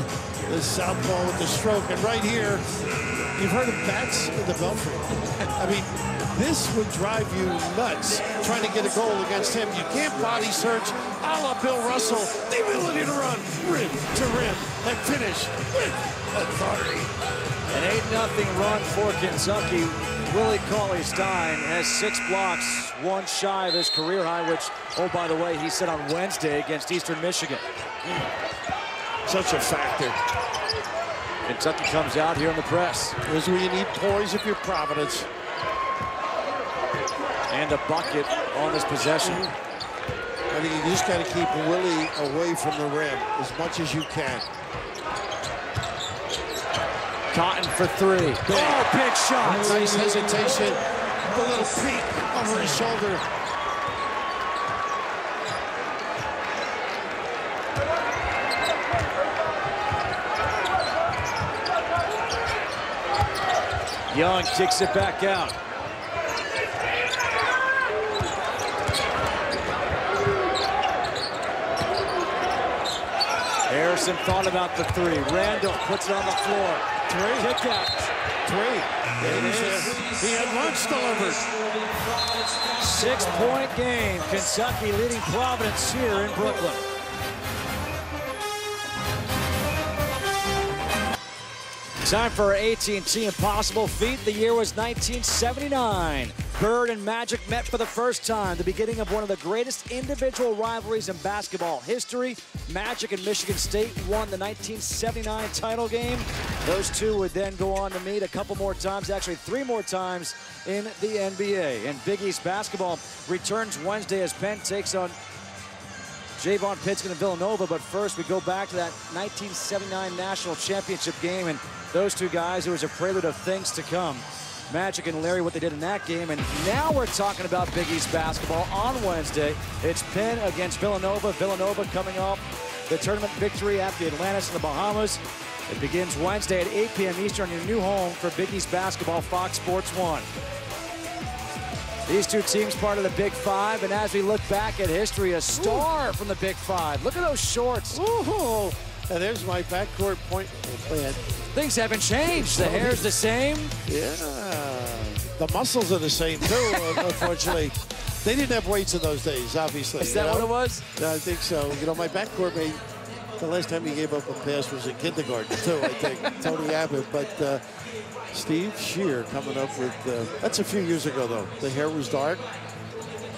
The southpaw with the stroke, and right here, you've heard of bats in the belfry. I mean, this would drive you nuts trying to get a goal against him. You can't body search a la Bill Russell. The ability to run rim to rim and finish with authority. An 8-0 run for Kentucky. Willie Cauley-Stein has 6 blocks, 1 shy of his career high, which, oh, by the way, he set on Wednesday against Eastern Michigan. Such a factor. Kentucky comes out here in the press. Here's where you need poise if you're Providence. And a bucket on this possession. I think you just got to keep Willie away from the rim as much as you can. Cotton for 3. Oh, big shot. Nice hesitation. A little peek over his shoulder. Young kicks it back out. Harrison thought about the 3. Randall puts it on the floor. 3. Kick out. 3. There it is. He had lunch delivered. 6-point game. Kentucky leading Providence here in Brooklyn. Time for our AT&T Impossible feat. The year was 1979. Bird and Magic met for the first time, the beginning of one of the greatest individual rivalries in basketball history. Magic and Michigan State won the 1979 title game. Those two would then go on to meet a couple more times, actually 3 more times in the NBA. And Big East basketball returns Wednesday as Penn takes on Javon Pinskin and Villanova. But first, we go back to that 1979 national championship game, and those two guys, it was a prelude of things to come. Magic and Larry, what they did in that game. And now we're talking about Big East basketball on Wednesday. It's Penn against Villanova. Villanova coming off the tournament victory at the Atlantis in the Bahamas. It begins Wednesday at 8 p.m. Eastern, your new home for Big East basketball, Fox Sports 1. These two teams part of the Big Five, and as we look back at history, a star from the Big Five. Look at those shorts. Ooh. And there's my backcourt point plan. Things haven't changed. The hair's the same. Yeah. The muscles are the same, too, unfortunately. They didn't have weights in those days, obviously. Is that what it was? Yeah, I think so. You know, my backcourt mate, the last time he gave up a pass was in kindergarten, too, I think. Tony Abbott. But Steve Shear coming up with, that's a few years ago, though. The hair was dark.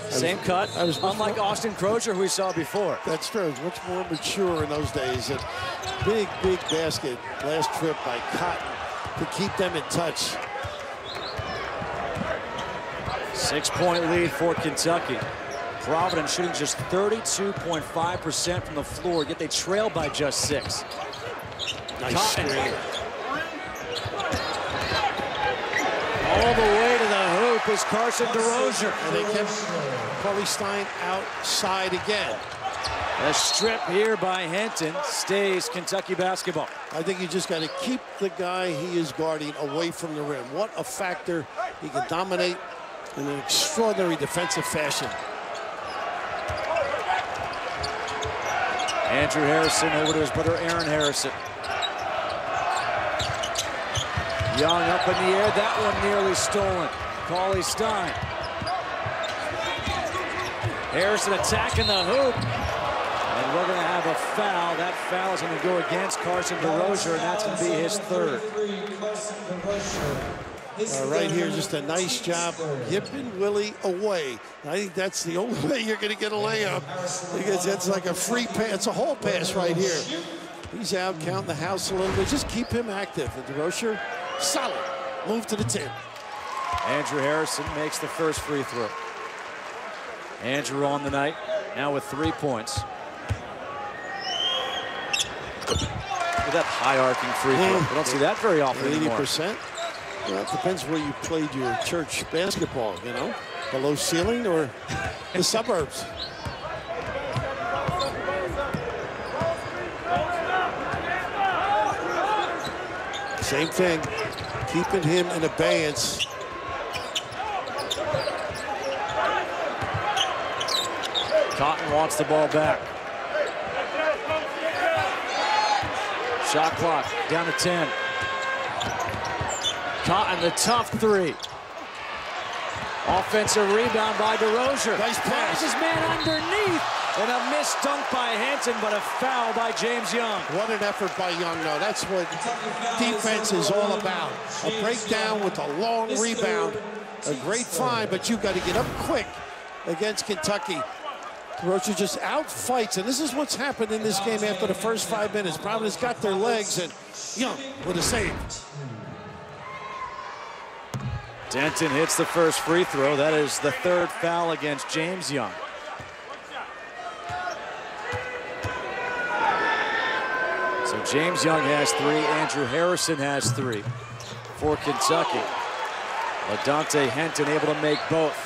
Same cut, unlike Austin Crozier, who we saw before. That's true. It was much more mature in those days. And big, big basket last trip by Cotton to keep them in touch. 6-point lead for Kentucky. Providence shooting just 32.5% from the floor, yet they trail by just 6. Nice screen. All the way to the hoop is Carson DeRozier. And they kept Cauley-Stein outside again. A strip here by Hinton stays Kentucky basketball. I think you just got to keep the guy he is guarding away from the rim. What a factor. He can dominate in an extraordinary defensive fashion. Andrew Harrison over to his brother Aaron Harrison. Young up in the air, that one nearly stolen. Cauley-Stein. Harrison attacking the hoop. And we're going to have a foul. That foul is going to go against Carson DeRozier, and that's going to be his third. Right here, just a nice job yipping Willie away. I think that's the only way you're going to get a layup, because that's like a free pass. It's a whole pass right here. He's out counting the house a little bit. Just keep him active. And DeRozier, solid. Move to the 10. Andrew Harrison makes the first free throw. Andrew on the night, now with 3 points. Look at that high arcing free throw. We don't see that very often anymore. 80%. Well, it depends where you played your church basketball, you know, below ceiling or the suburbs. Same thing, keeping him in abeyance. Cotton wants the ball back. Shot clock down to 10. Cotton, the tough three. Offensive rebound by DeRozier. Nice pass. His man underneath. And a missed dunk by Henson, but a foul by James Young. What an effort by Young, though. That's what defense is all about. A breakdown with a long rebound. A great find, but you've got to get up quick against Kentucky. DeRozier just outfights, and this is what's happened in this game after the first 5 minutes. Providence got their legs, and Young with a save. Denton hits the first free throw. That is the third foul against James Young. So James Young has 3. Andrew Harrison has 3 for Kentucky. LaDontae Henton able to make both.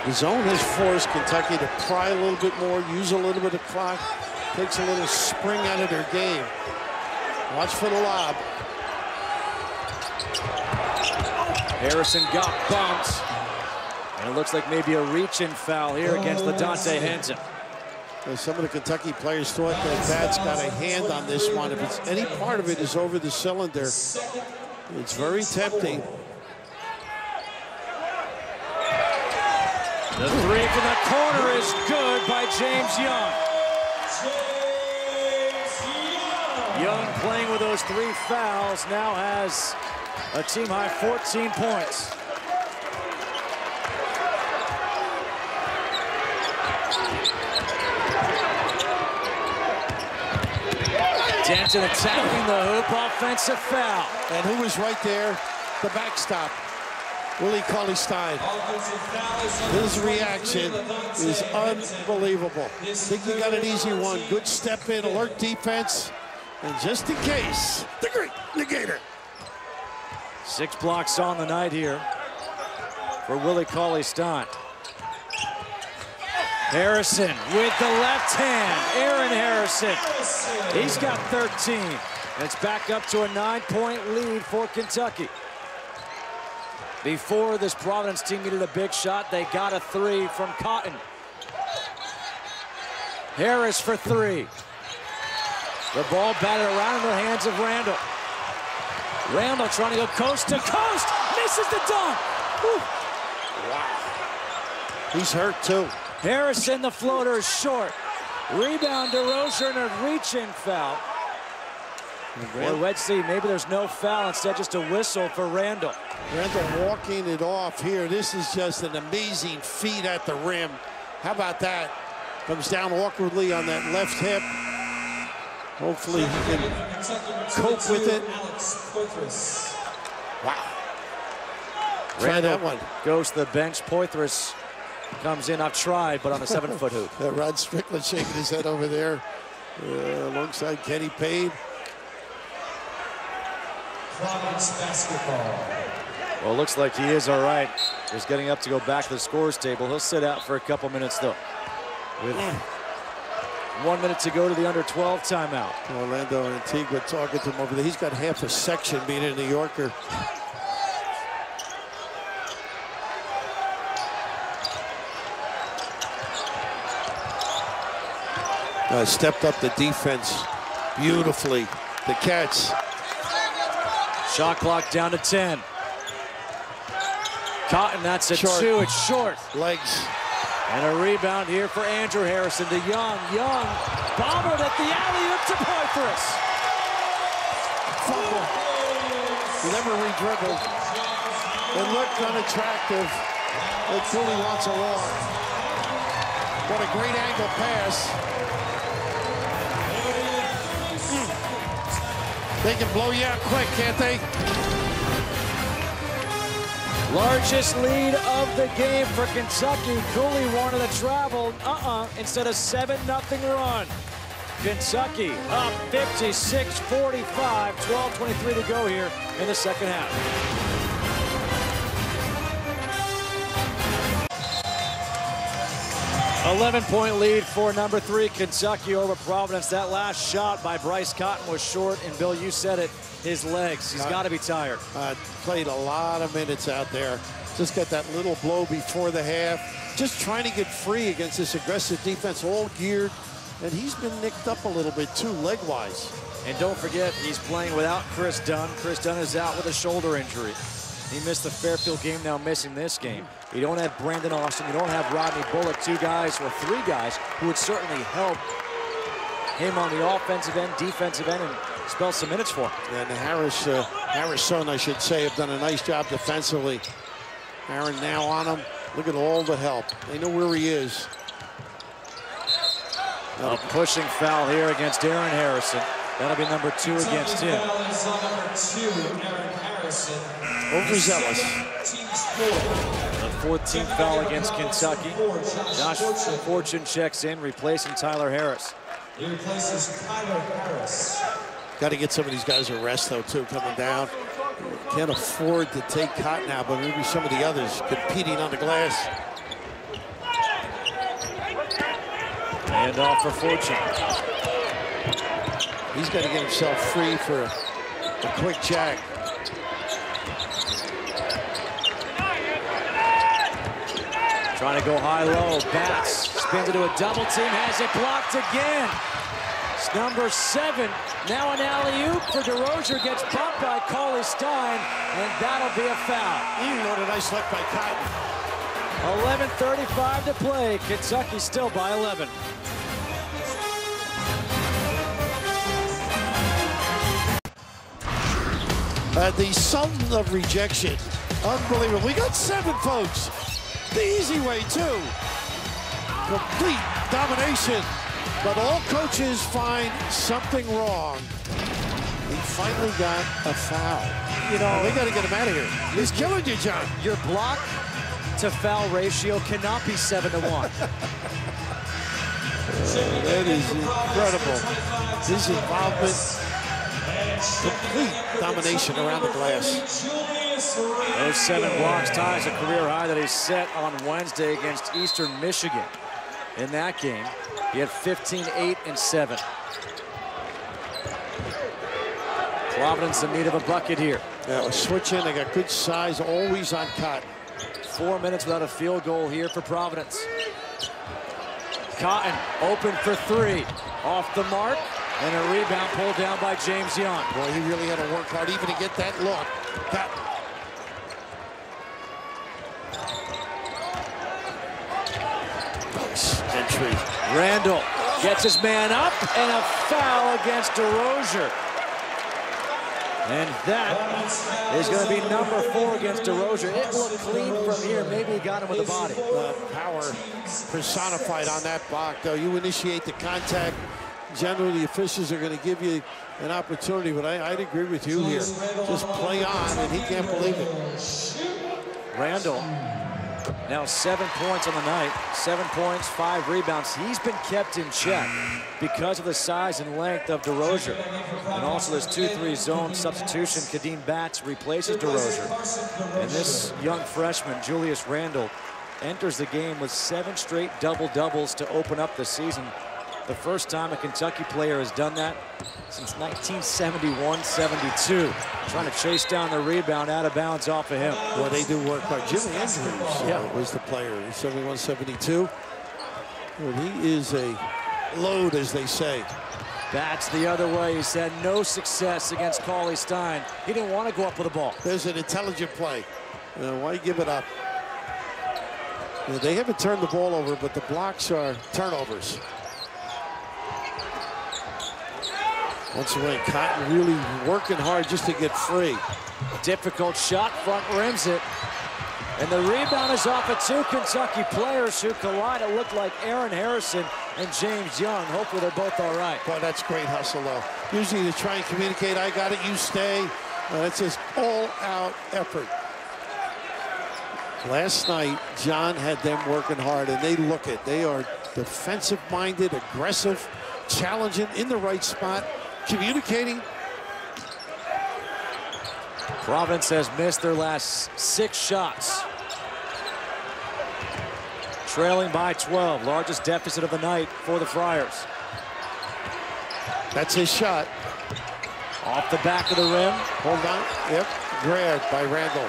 The zone has forced Kentucky to pry a little bit more, use a little bit of clock, takes a little spring out of their game. Watch for the lob. Harrison got bumped. And it looks like maybe a reach-in foul here against LaDontae Henton. Some of the Kentucky players thought that Bats got a hand on this one. If it's any part of it is over the cylinder, it's very tempting. The three from the corner is good by James Young. Young playing with those 3 fouls now has a team-high 14 points. Denton attacking the hoop, offensive foul. And who was right there? The backstop. Willie Cauley-Stein. His reaction is unbelievable. Think he got an easy one. Good step in, alert defense. And just in case, the great negator. 6 blocks on the night here for Willie Cauley-Stein. Harrison with the left hand. Aaron Harrison. He's got 13. And it's back up to a 9-point lead for Kentucky. Before this Providence team needed a big shot, they got a 3 from Cotton. Harris for 3. The ball batted around in the hands of Randall. Randall trying to go coast to coast. Misses the dunk. Whew. Wow. He's hurt too. Harrison, the floater is short. Rebound DeRozier and a reach-in foul. Well, let's see, maybe there's no foul, instead just a whistle for Randall. Randall walking it off here. This is just an amazing feat at the rim. How about that? Comes down awkwardly on that left hip. Hopefully he can cope with it. Wow. Try that one. Goes to the bench. Poitras comes in. I've tried, but on a 7-foot hoop. Rod Strickland shaking his head over there alongside Kenny Payne. Providence basketball. Well, it looks like he is all right. He's getting up to go back to the scores table. He'll sit out for a couple minutes, though. With 1 minute to go to the under-12 timeout. Orlando Antigua talking to him over there. He's got half a section being a New Yorker. stepped up the defense beautifully. The Cats. Shot clock down to 10. Cotton, that's a Short. 2. It's short. Legs. And a rebound here for Andrew Harrison to Young. Young bombered at the alley-oop to Poitras. Fumble. Never re-dribbled. It looked unattractive. It truly wants a walk. What a great angle pass. They can blow you out quick, can't they? Largest lead of the game for Kentucky. Cooley wanted to travel. Instead of 7-0 run. Kentucky up 56-45. 12:23 to go here in the second half. $11-point lead for number 3 Kentucky over Providence. That last shot by Bryce Cotton was short, and Bill, you said it, his legs. He's got to be tired. Played a lot of minutes out there. Just got that little blow before the half. Just trying to get free against this aggressive defense, all geared. And he's been nicked up a little bit too, leg-wise. And don't forget, he's playing without Chris Dunn. Chris Dunn is out with a shoulder injury. He missed the Fairfield game, now missing this game. You don't have Brandon Austin, you don't have Rodney Bullock, 2 guys or 3 guys who would certainly help him on the offensive end, defensive end, and spell some minutes for him. And Harrison, I should say, have done a nice job defensively. Aaron now on him. Look at all the help. They know where he is. A pushing foul here against Aaron Harrison. That'll be number 2 against him. Overzealous. The 14th foul against Kentucky. Josh Fortune checks in, replacing Tyler Harris. He replaces Tyler Harris. Got to get some of these guys a rest, though, too, coming down. Can't afford to take Cotton out, but maybe some of the others competing on the glass. And off for Fortune. He's got to get himself free for a quick jack. Trying to go high-low. Bats spins into a double team. Has it blocked again. It's number 7. Now an alley-oop for DeRozier. Gets bumped by Cauley Stein, and that'll be a foul. What a nice look by Cotton. 11:35 to play. Kentucky still by 11. The sum of rejection. Unbelievable. We got 7, folks. The easy way, too. Complete domination. But all coaches find something wrong. He finally got a foul. You know, they got to get him out of here. He's killing you, John. Your block to foul ratio cannot be 7-1. That is incredible. His involvement, complete domination around the glass. Those 7 blocks ties a career high that he set on Wednesday against Eastern Michigan. In that game, he had 15, 8, and 7. Providence in need of a bucket here. Yeah, switching. They got good size, always on Cotton. 4 minutes without a field goal here for Providence. Cotton open for 3. Off the mark. And a rebound pulled down by James Young. Boy, he really had to work hard even to get that look. Cotton. Nice entry. Randall gets his man up, and a foul against DeRozier. And that is going to be number 4 against DeRozier. It looked clean from here. Maybe he got him with the body. Power personified on that block, though. You initiate the contact. Generally, the officials are going to give you an opportunity, but I'd agree with you here. Just play on, and he can't believe it. Randall, now 7 points on the night. 7 points, 5 rebounds. He's been kept in check because of the size and length of DeRozier. And also this 2-3 zone substitution. Kadeem Batts replaces DeRozier. And this young freshman, Julius Randall, enters the game with 7 straight double-doubles to open up the season. The first time a Kentucky player has done that since 1971-72. Trying to chase down the rebound out of bounds off of him. Well, they do work hard. Jimmy Andrews was the player in 71-72. Well, he is a load, as they say. Bats the other way. He's had no success against Cauley Stein. He didn't want to go up with the ball. There's an intelligent play. Why give it up? They haven't turned the ball over, but the blocks are turnovers. Once again, Cotton really working hard just to get free. Difficult shot, front rims it. And the rebound is off of two Kentucky players who collide. It looked like Aaron Harrison and James Young. Hopefully they're both all right. Boy, that's great hustle, though. Usually they try and communicate, I got it, you stay. That's just all-out effort. Last night, John had them working hard, and they look it. They are defensive-minded, aggressive, challenging, in the right spot, communicating. Providence has missed their last 6 shots. Trailing by 12, largest deficit of the night for the Friars. That's his shot. Off the back of the rim. Hold on. Yep. Grabbed by Randall.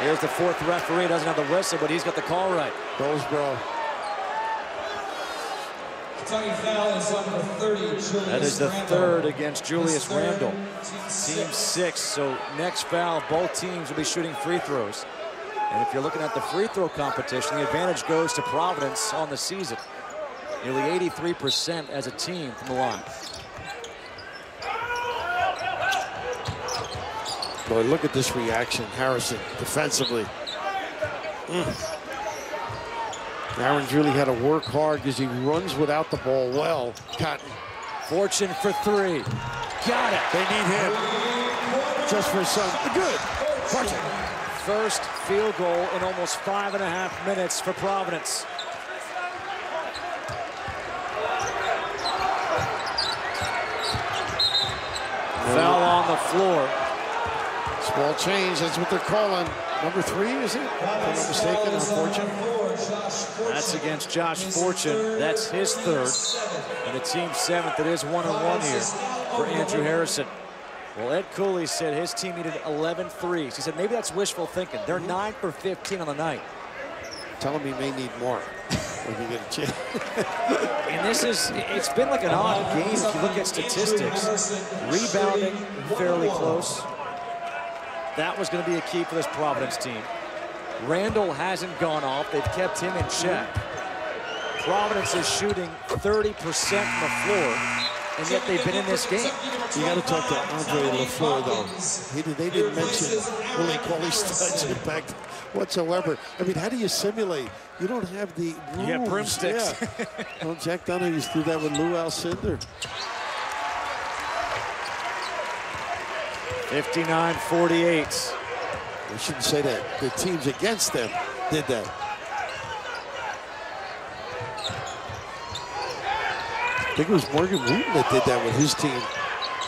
Here's the 4th referee. Doesn't have the whistle, but he's got the call right. Goldsboro. That is the 3rd against Julius Randle. Team 6, so next foul, both teams will be shooting free throws. And if you're looking at the free throw competition, the advantage goes to Providence on the season. Nearly 83% as a team from the line. Boy, look at this reaction. Harrison defensively. Aaron's really had to work hard because he runs without the ball well. Cotton. Fortune for 3. Got it. They need him. Just for some. Good. Fortune. First field goal in almost 5.5 minutes for Providence. Foul on the floor. Small change, that's what they're calling. Number 3, is it? If I'm not mistaken, on Fortune. That's against Josh Fortune. That's his 3rd. And the team's 7th. It is 1-on-1 here for Andrew Harrison. Well, Ed Cooley said his team needed 11 threes. He said maybe that's wishful thinking. They're 9 for 15 on the night. Tell him he may need more when you get a chance. And it's been like an odd game if you look at statistics. Rebounding, fairly close. That was going to be a key for this Providence team. Randall hasn't gone off. They've kept him in check. Providence is shooting 30% from the floor, and yet they've been in this game. You got to talk to Andre LaFleur, though. They didn't mention Willie Cauley Stein's impact whatsoever. I mean, how do you simulate? You don't have the rules. You have broomsticks. Yeah. Well, Jack Donahue used to do that with Lou Alcindor. 59-48. We shouldn't say that. The teams against them did that. I think it was Morgan Wooten that did that with his team.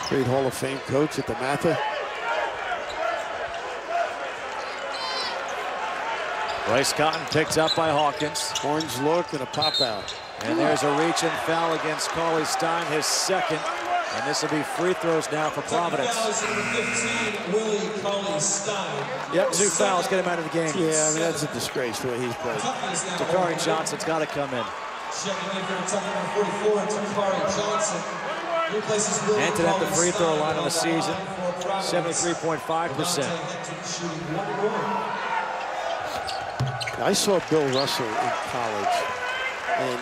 Great Hall of Fame coach at the Matha. Bryce Cotton picked up by Hawkins. Orange look and a pop out. And there's a reach and foul against Cauley Stein, his 2nd. And this will be free throws now for Providence. Yep, 2 fouls get him out of the game. Yeah, I mean, that's a disgrace the way he's played. Takari Johnson's got to come in. Hampton at the free throw line on the season, 73.5%. I saw Bill Russell in college, and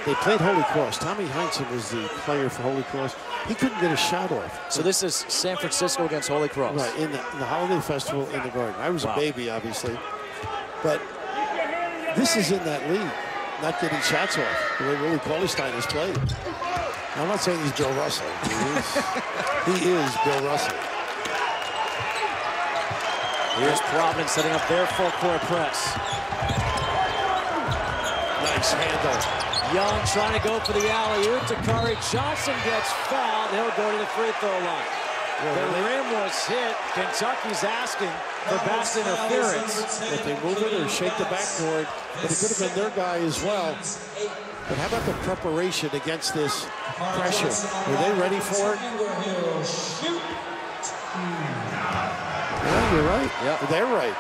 they played Holy Cross. Tommy Heinsohn was the player for Holy Cross. He couldn't get a shot off. So this is San Francisco against Holy Cross. Right, in the Holiday Festival in the Garden. I was a baby, obviously. But this is in that league, not getting shots off, the way Willie Cauley Stein has played. I'm not saying he's Bill Russell. He is Bill Russell. Here's Providence setting up their full court press. Nice handle. Young trying to go for the alley-oop. Takari Johnson gets fouled. He'll go to the free throw line. The rim was hit. Kentucky's asking for pass interference. If they move it or shake the backboard, but it could have been their guy as well. But how about the preparation against this pressure? Were they ready for it? Yeah, you're right. Yep. They're right.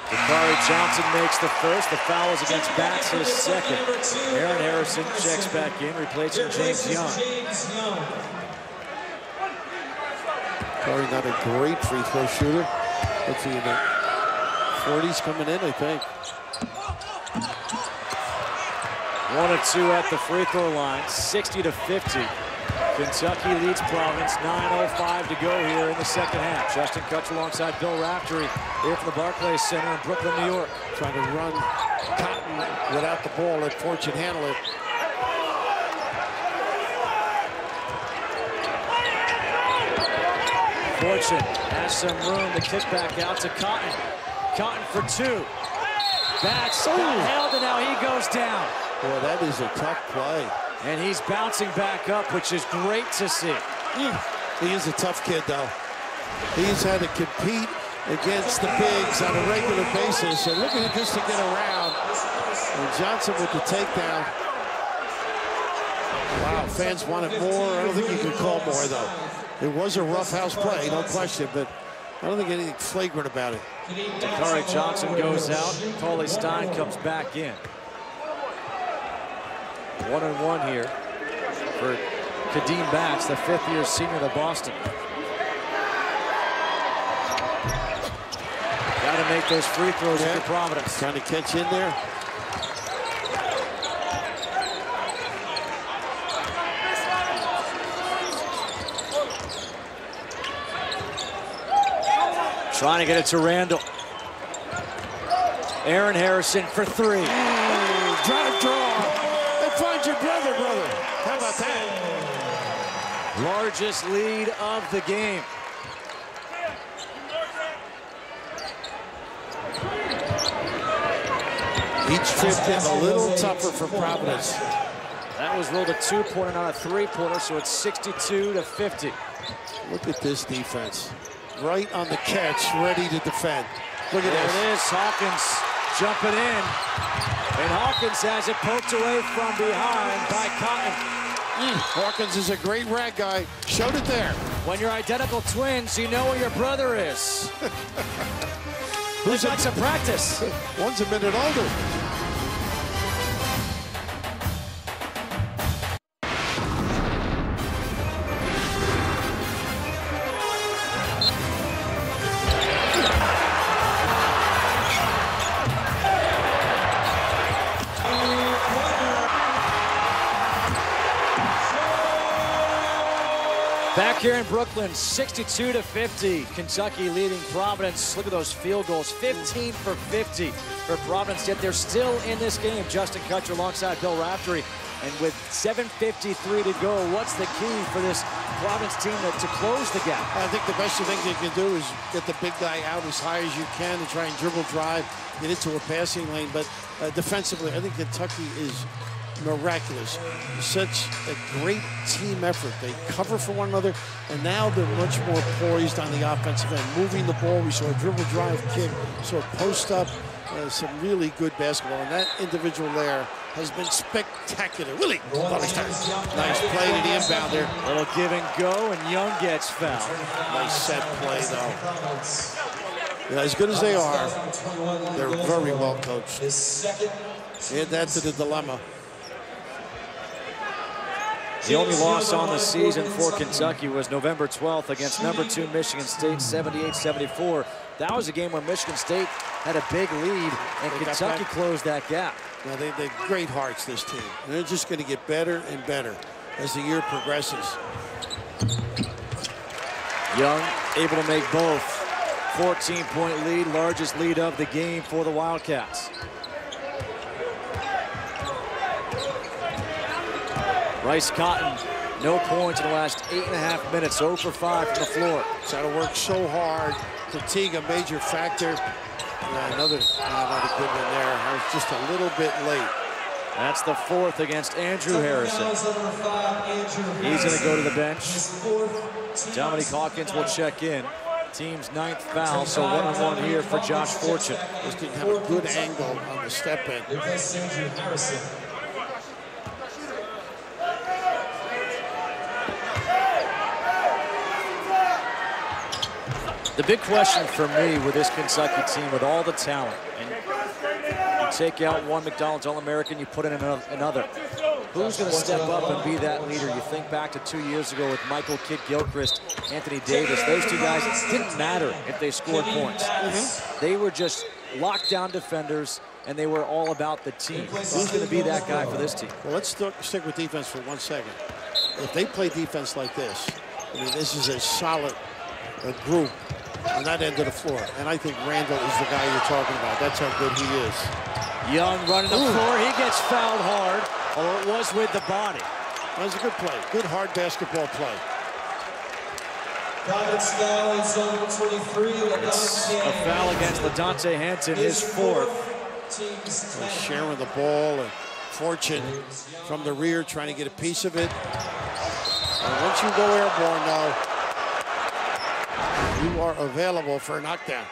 Bakari Johnson makes the first. The foul is against Bats, his second. Aaron Harrison checks back in, replacing James Young. Bakari not a great free throw shooter. Let's see, the 40s coming in, I think. 1 of 2 at the free throw line, 60-50. Kentucky leads Providence, 9:05 to go here in the second half. Justin Kutcher alongside Bill Raftery here from the Barclay Center in Brooklyn, New York. Trying to run Cotton without the ball, let Fortune handle it. Fortune has some room to kick back out to Cotton. Cotton for 2. Bats held, and now he goes down. Boy, that is a tough play. And he's bouncing back up, which is great to see. He is a tough kid, though. He's had to compete against the bigs on a regular basis, and looking at this to get around. And Johnson with the takedown. Wow, fans wanted more. I don't think you can call more, though. It was a roughhouse play, no question, but I don't think anything flagrant about it. Bakari Johnson goes out. Cauley Stein comes back in. 1-1 here for Kadeem Bats, the 5th-year senior to Boston. Got to make those free throws for Providence. Trying to catch in there. Trying to get it to Randall. Aaron Harrison for 3. Drive draw. And find your brother. How about that? Largest lead of the game. Each trip is a little tougher for Providence. That was ruled a 2-pointer, not a 3-pointer, so it's 62-50. Look at this defense. Right on the catch, ready to defend. Look at this. There it is, Hawkins jumping in. And Hawkins has it poked away from behind by Cotton. Hawkins is a great rag guy. Showed it there. When you're identical twins, you know where your brother is. Who's got some practice? One's a minute older. Back here in Brooklyn, 62-50. Kentucky leading Providence. Look at those field goals, 15 for 50 for Providence, yet they're still in this game. Justin Kutcher alongside Bill Raftery. And with 7:53 to go, what's the key for this Providence team to close the gap? I think the best thing they can do is get the big guy out as high as you can and try and dribble drive, get into a passing lane. But defensively, I think Kentucky is miraculous. Such a great team effort. They cover for one another, and now they're much more poised on the offensive end, moving the ball. We saw a dribble drive kick, saw a post up, some really good basketball, and that individual there has been spectacular. Really, nice play to the inbound there. Little give and go, and Young gets fouled. Nice set play, though. Yeah, as good as they are, they're very well coached. Add that to the dilemma. The only loss on the season for Kentucky was November 12th against number 2 Michigan State, 78-74. That was a game where Michigan State had a big lead, and Kentucky closed that gap. Now, they're great hearts, this team. And they're just going to get better and better as the year progresses. Young able to make both. 14-point lead, largest lead of the game for the Wildcats. Bryce Cotton, no points in the last 8.5 minutes, 0 for 5 from the floor. He's got to work so hard. Fatigue, a major factor. Yeah, another good one there. I was just a little bit late. That's the 4th against Andrew Harrison. He's going to go to the bench. Dominique Hawkins will check in. Team's 9th foul, so 1-on-1 here for Josh Fortune. Just didn't have a good angle on the step in. The big question for me with this Kentucky team, with all the talent, and you take out one McDonald's All-American, you put in another. Who's going to step up and be that leader? You think back to 2 years ago with Michael Kidd-Gilchrist, Anthony Davis. Those two guys, it didn't matter if they scored points. They were just lockdown defenders, and they were all about the team. Who's going to be that guy for this team? Well, let's stick with defense for 1 second. If they play defense like this, I mean, this is a solid group on that end of the floor. And I think Randall is the guy you're talking about. That's how good he is. Young running the floor. He gets fouled hard, or it was with the body. That was a good play. Good hard basketball play. Providence now in zone 23. It's a foul against LaDontae Henton, his fourth. Sharing the ball, and Fortune from the rear trying to get a piece of it. And once you go airborne now, you are available for a knockdown.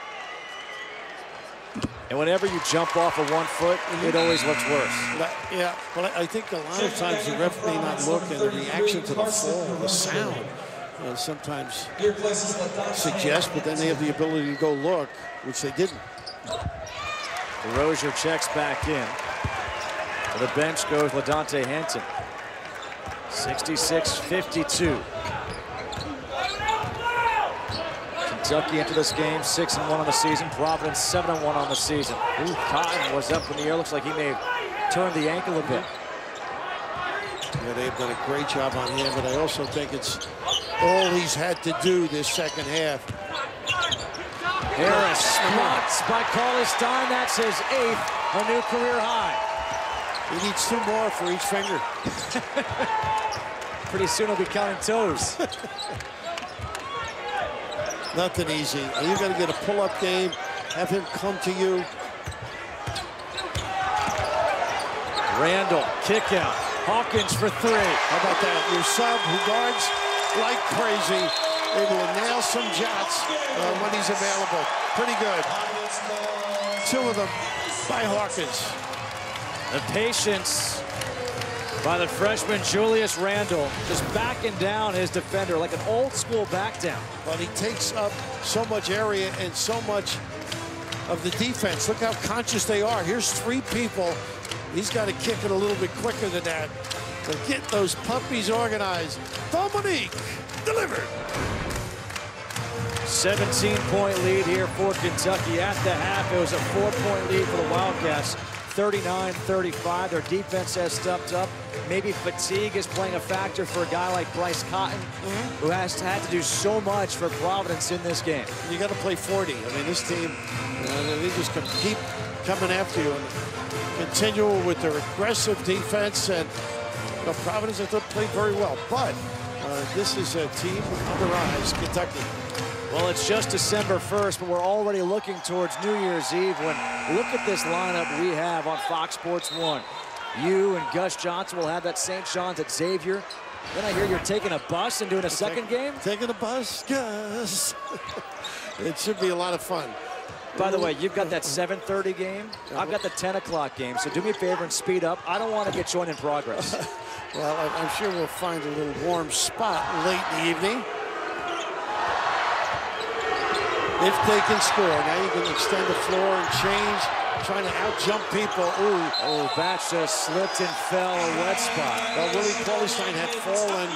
And whenever you jump off of 1 foot, it always looks worse. Yeah, well, I think a lot of times the ref may not look, and the reaction to the fall, the sound, sometimes suggest, but then they have the ability to go look, which they didn't. DeRozier checks back in. To the bench goes LaDontae Henton. 66-52. Kentucky into this game 6-1 on the season. Providence 7-1 on the season. Ooh, Cotton was up in the air. Looks like he may have turned the ankle a bit. Yeah, they've done a great job on him, but I also think it's all he's had to do this second half. Harris blocked by Cauley Stein. That's his 8th, a new career high. He needs 2 more for each finger. Pretty soon he'll be counting toes. Nothing easy. You got to get a pull-up game, have him come to you. Randall, kick out. Hawkins for 3. How about that? Your sub who guards like crazy, able to nail some shots when he's available. Pretty good. 2 of them by Hawkins. The patience by the freshman Julius Randle, just backing down his defender like an old school back down. But he takes up so much area and so much of the defense. Look how conscious they are. Here's 3 people. He's got to kick it a little bit quicker than that to get those puppies organized. Dominique delivered. 17-point lead here for Kentucky. At the half, it was a 4-point lead for the Wildcats. 39-35. Their defense has stepped up. Maybe fatigue is playing a factor for a guy like Bryce Cotton, who has had to do so much for Providence in this game. You got to play 40. I mean, this team, they just keep coming after you and continue with their aggressive defense. And Providence has played very well. But this is a team on the rise, Kentucky. Well, it's just December 1st, but we're already looking towards New Year's Eve when look at this lineup we have on Fox Sports 1. You and Gus Johnson will have that St. John's at Xavier. Then I hear you're taking a bus and doing a second game? Taking a bus, Gus. It should be a lot of fun. By the way, you've got that 7:30 game. I've got the 10 o'clock game, so do me a favor and speed up. I don't want to get joined in progress. Well, I'm sure we'll find a little warm spot late in the evening. If they can score. Now you can extend the floor and change, trying to out-jump people. Ooh. Oh, Batch just slipped and fell, a wet spot. Well, Willie Cauley-Stein had fallen,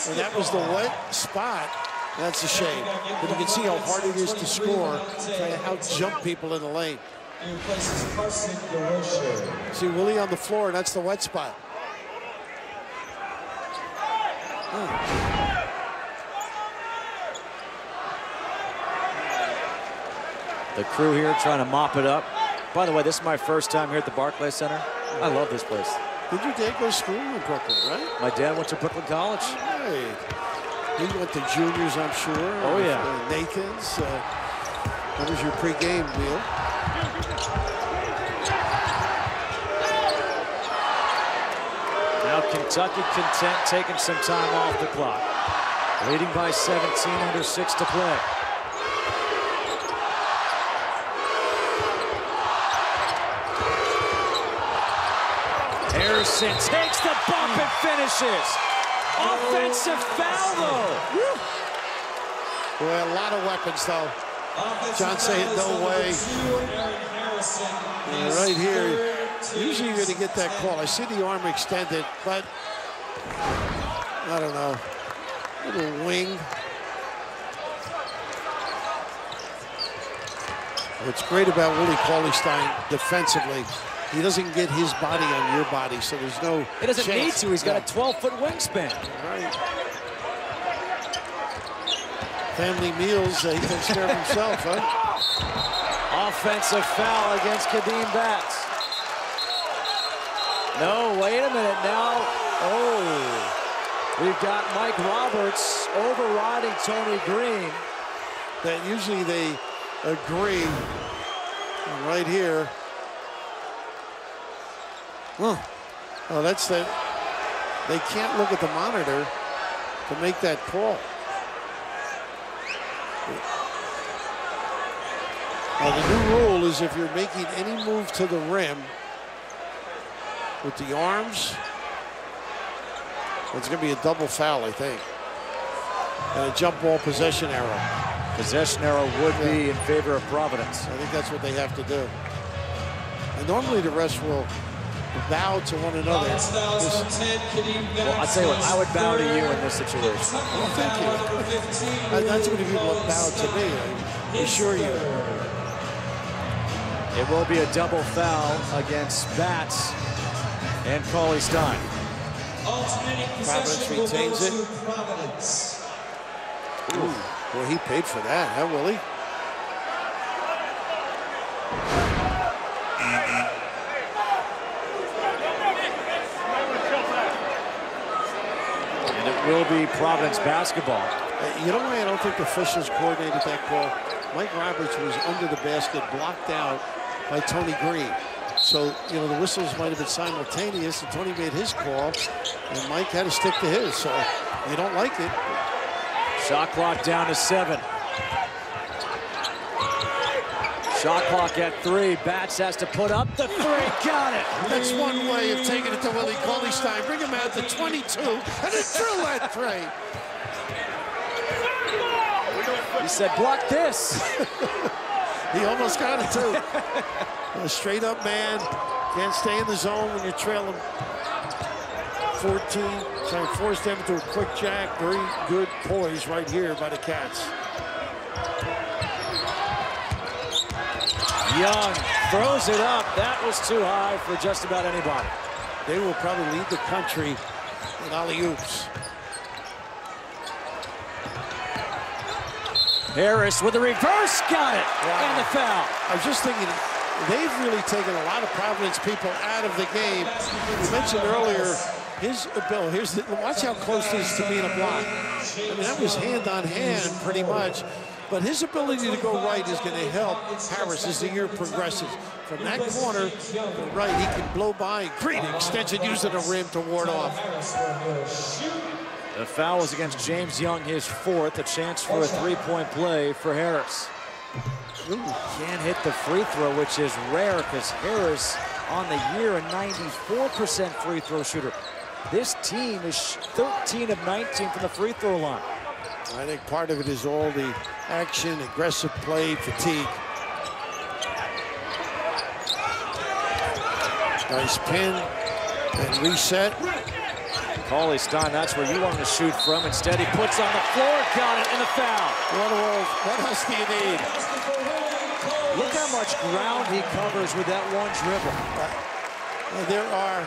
and that was the wet spot. That's a shame. But you can see how hard it is to score, trying to out-jump people in the lane. See Willie on the floor, and that's the wet spot. The crew here trying to mop it up. By the way, this is my first time here at the Barclay Center. I love this place. Did your dad go to school in Brooklyn, right? My dad went to Brooklyn College. Right. He went to juniors, I'm sure. Oh, yeah. Nathan's. What was your pregame meal? Now Kentucky content taking some time off the clock. Leading by 17, under 6 to play. Harrison takes the bump and finishes. Offensive foul, though. Well, a lot of weapons, though. John saying no way. And right here, usually you're going to get that call. I see the arm extended, but I don't know. Little wing. What's great about Willie Cauley-Stein defensively, he doesn't get his body on your body, so there's no He doesn't chance. need to. He's got a 12-foot wingspan. Right. Family meals, he takes care of himself, huh? Offensive foul against Kadeem Batts. No, wait a minute now. Oh, we've got Mike Roberts overriding Tony Green. That usually they agree. And right here. Huh. Oh, that's that. They can't look at the monitor to make that call. Now, the new rule is if you're making any move to the rim with the arms, it's going to be a double foul, I think. And a jump ball possession arrow. Possession arrow would be in favor of Providence. I think that's what they have to do. And normally the refs will bow to one another. Well, I'll tell you what, I would bow to you in this situation. Well, thank you. That's what people would bow to me, I assure you. It will be a double foul against Batts and Cauley-Stein. Providence retains it. Ooh, well, he paid for that, huh, Willie? And it will be Providence basketball. You know why I don't think the officials coordinated that call? Mike Roberts was under the basket, blocked out by Tony Green. So, you know, the whistles might have been simultaneous, and Tony made his call, and Mike had to stick to his. So, you don't like it. Shot clock down to 7. Shot clock at 3. Batts has to put up the 3. Got it. That's one way of taking it to Willie Cauley-Stein. Bring him out to 22, and then drill that 3. He said, block this. He almost got it, too. A straight-up man. Can't stay in the zone when you're trailing 14. Trying to force them into a quick jack. Very good poise right here by the Cats. Young throws it up. That was too high for just about anybody. They will probably lead the country in alley-oops. Harris with a reverse, got it, and the foul. I was just thinking, they've really taken a lot of Providence people out of the game. We mentioned earlier his ability. Watch how close he is to being a block. I mean, that was hand on hand pretty much. But his ability to go right is going to help Harris as the year progresses. From that corner to right, he can blow by. Great extension using the rim to ward off. The foul was against James Young, his 4th. A chance for a 3-point play for Harris. Can't hit the free throw, which is rare because Harris on the year a 94% free throw shooter. This team is 13 of 19 from the free throw line. I think part of it is all the action, aggressive play, fatigue. Nice pin and reset. Cauley-Stein, that's where you want him to shoot from. Instead, he puts on the floor, got it, and a foul. What else do you need? Look how much ground he covers with that one dribble. There are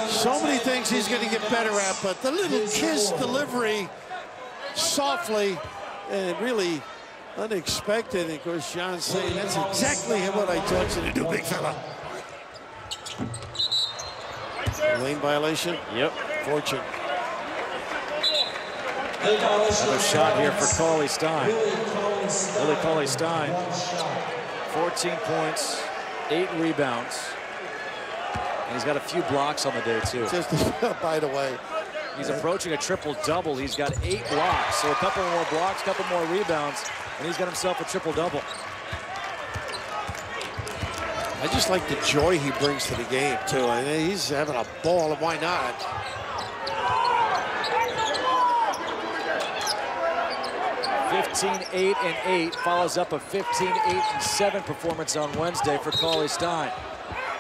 so many things he's going to get better at, but the little kiss delivery softly and really unexpected. And of course, John's saying that's exactly what I taught you to do, big fella. Lane violation? Yep. Fortune. Another shot here for Cauley-Stein. Willie Cauley-Stein, 14 points, 8 rebounds. And he's got a few blocks on the day, too. Just by the way. He's approaching a triple-double. He's got 8 blocks, so a couple more blocks, a couple more rebounds, and he's got himself a triple-double. I just like the joy he brings to the game, too. I mean, he's having a ball, and why not? 15-8-8, follows up a 15-8-7 performance on Wednesday for Cauley-Stein.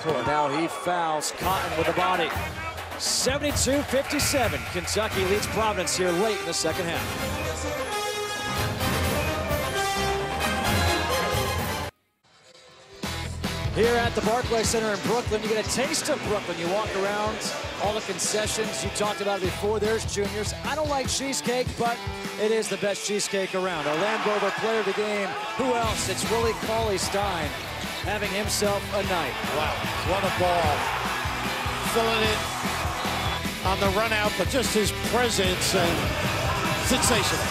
And now he fouls Cotton with the body. 72-57. Kentucky leads Providence here late in the second half. Here at the Barclay Center in Brooklyn, you get a taste of Brooklyn. You walk around, all the concessions. You talked about it before. There's Juniors. I don't like cheesecake, but it is the best cheesecake around. Our Land Rover player of the game. Who else? It's Willie Cauley-Stein having himself a night. Wow, what a ball. Filling it on the run out, but just his presence and sensational.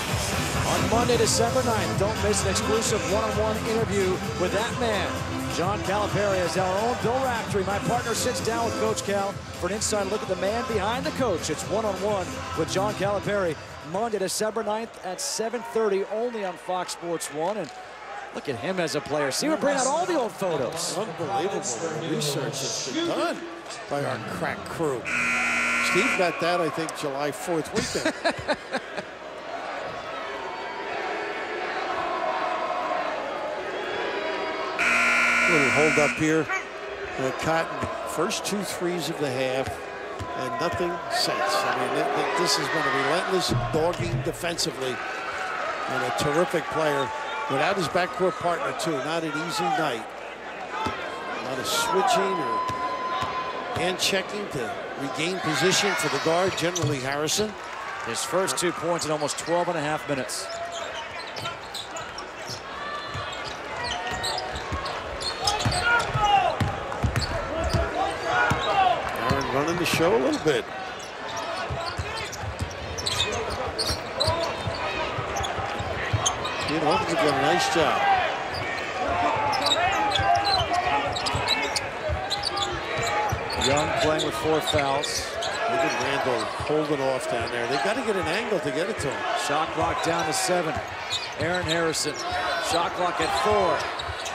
On Monday, December 9th, don't miss an exclusive one-on-one interview with that man. John Calipari is our own Bill Raftery. My partner sits down with Coach Cal for an inside look at the man behind the coach. It's one-on-one with John Calipari, Monday, December 9th at 7:30, only on Fox Sports 1. And look at him as a player. See, we're bringing out all the old photos. Unbelievable research that's been done by our crack crew. Steve got that, I think, July 4th weekend. Little hold up here. Cotton, first 2 threes of the half, and nothing since. I mean, this has been a relentless dogging defensively, and a terrific player without his backcourt partner too. Not an easy night. A lot of switching or hand checking to regain position for the guard, generally Harrison. His first 2 points in almost 12.5 minutes. Running the show a little bit. Ian Hawkins did a nice job. Young playing with 4 fouls. Look at Randall holding off down there. They've got to get an angle to get it to him. Shot clock down to 7. Aaron Harrison. Shot clock at 4.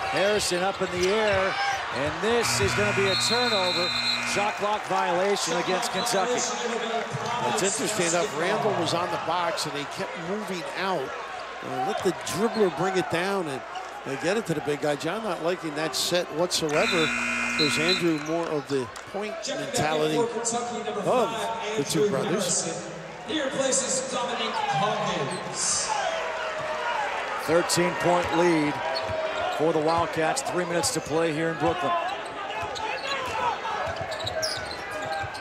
Harrison up in the air. And this is going to be a turnover. Shot clock violation against Kentucky. It's interesting enough, Randall was on the box and they kept moving out. Let the dribbler bring it down and get it to the big guy. John not liking that set whatsoever. There's Andrew more of the point mentality of the two brothers. Here places Dominic Hawkins. 13-point lead for the Wildcats. 3 minutes to play here in Brooklyn.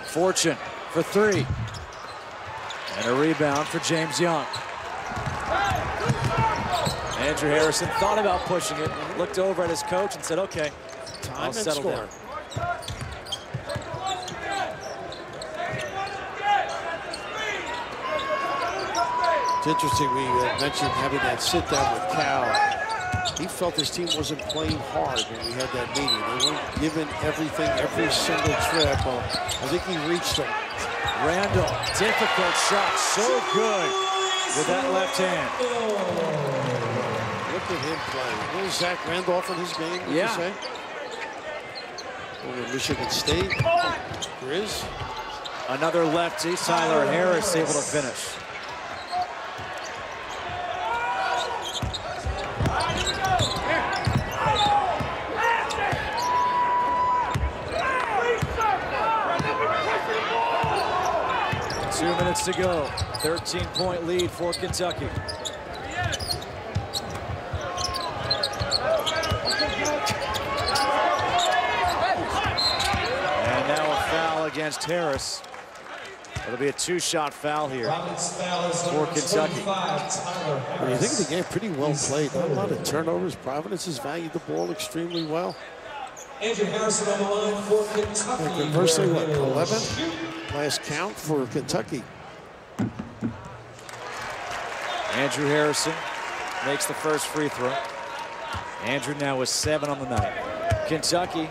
Fortune for 3. And a rebound for James Young. Andrew Harrison thought about pushing it, looked over at his coach and said, okay, I'll settle down. It's interesting, we mentioned having that sit down with Cal. He felt his team wasn't playing hard when we had that meeting. They weren't giving everything every single trip. I think he reached them. Randall, difficult shot, so good with that left hand. Look at him play. Little Zach Randolph in his game, would you say? Over Michigan State. Grizz. Another lefty, Tyler Harris able to finish. Minutes to go. 13-point lead for Kentucky. And now a foul against Harris. It'll be a 2-shot foul here for Kentucky. When you think of the game, pretty well played. Not a lot of turnovers. Providence has valued the ball extremely well. Andrew Harrison on the line for Kentucky. Conversely, what, 11? Last count for Kentucky. Andrew Harrison makes the first free throw. Andrew now with 7 on the night. Kentucky,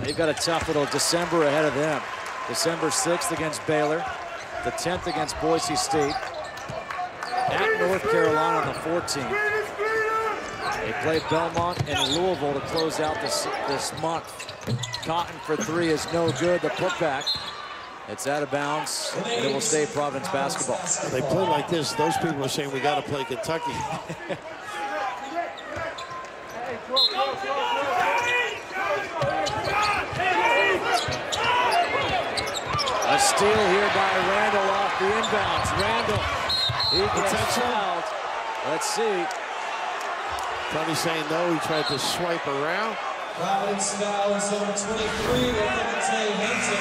they've got a tough little December ahead of them. December 6th against Baylor, the 10th against Boise State, at North Carolina on the 14th. They play Belmont and Louisville to close out this month. Cotton for 3 is no good. The putback. It's out of bounds, and it will stay Providence basketball. They play like this. Those people are saying we got to play Kentucky. A steal here by Randall off the inbounds. Randall, he gets fouled. Let's see. Tony saying no. He tried to swipe around. Providence fouls number 23, Barclay Henson.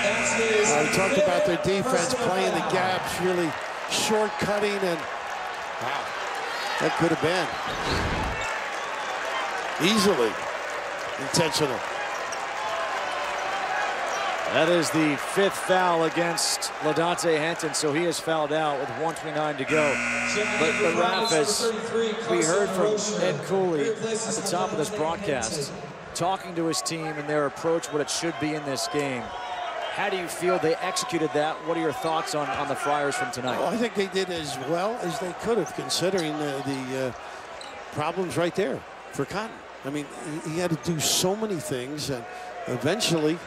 That's his. We talked about their defense playing the gaps, really short-cutting, and wow, that could have been easily intentional. That is the 5th foul against LaDante Henton, so he is fouled out with 1:29 to go. But Raph, as we heard from Ed Cooley at the top of this broadcast, talking to his team and their approach, what it should be in this game. How do you feel they executed that? What are your thoughts on the Friars from tonight? Well, I think they did as well as they could have, considering the problems right there for Cotton. I mean, he had to do so many things, and eventually,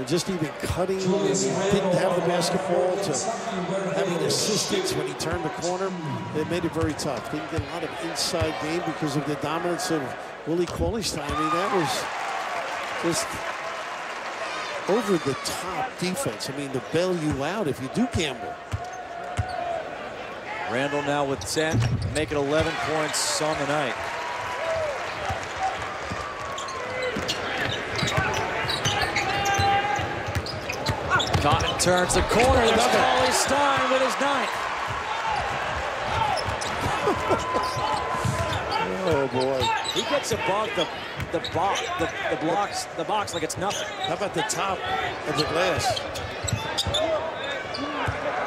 just even cutting, didn't have the basketball, to having assistance when he turned the corner, it made it very tough. Didn't get a lot of inside game because of the dominance of Willie Cauley-Stein. I mean, that was just over-the-top defense. I mean, to bail you out if you do gamble. Randall now with 10, making 11 points on the night. Cotton turns the corner. There's Cauley-Stein with his 9th. Oh boy! He gets above the box like it's nothing. How about the top of the glass?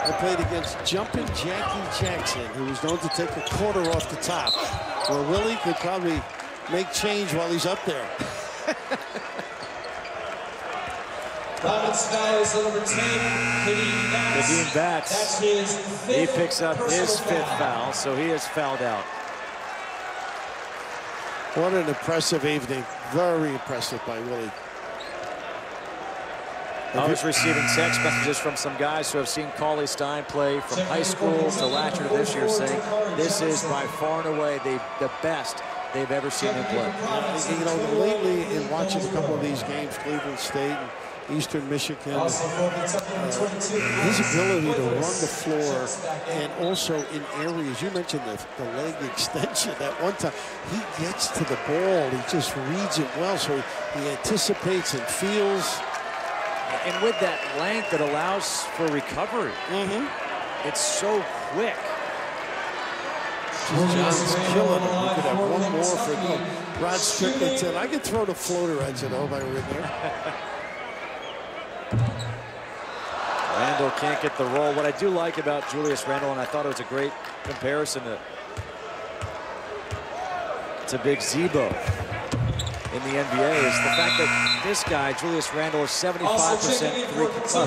I played against Jumpin' Jackie Jackson, who was known to take a quarter off the top. Well, Willie could probably make change while he's up there. Providence fouls number 10, Kadeem Batts. That's his 5th. He picks up his 5th foul, so he is fouled out. What an impressive evening. Very impressive by Willie. I was receiving text messages from some guys who have seen Cauley-Stein play from high school to last year to this year, saying this is by far and away the best they've ever seen him play. You know, lately in watching a couple of these games, Cleveland State and Eastern Michigan, his ability to run the floor, and also in areas, you mentioned the leg extension. At one time, he gets to the ball, he just reads it well, so he anticipates and feels. And with that length, it allows for recovery. It's so quick. John's killing him. We could have one more for Rod Strickland. I could throw the floater at you, though, if I were in there. Randall can't get the roll. What I do like about Julius Randall, and I thought it was a great comparison to Big Zebo in the NBA, is the fact that this guy, Julius Randall, is 75%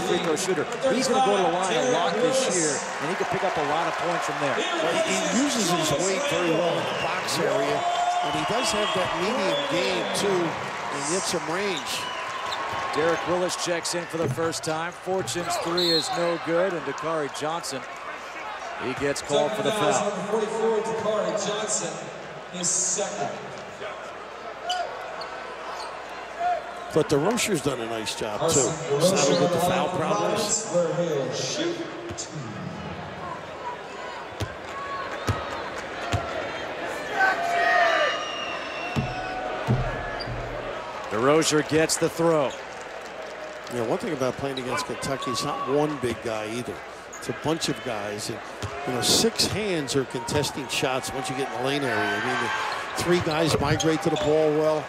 free throw shooter. He's going to go to the line a lot this year, and he can pick up a lot of points from there. Well, he uses his weight very well in the box area, and he does have that medium game, too, and gets some range. Derek Willis checks in for the first time. Fortune's 3 is no good, and Dakari Johnson, he gets called for the foul. Number 44, Dakari Johnson, his 2nd. But the Rocher's done a nice job, too. Settled with the foul problems. Where he'll shoot. DeRozier gets the throw. Yeah, one thing about playing against Kentucky, it's not one big guy either. It's a bunch of guys. And, you know, 6 hands are contesting shots once you get in the lane area. I mean, the 3 guys migrate to the ball well.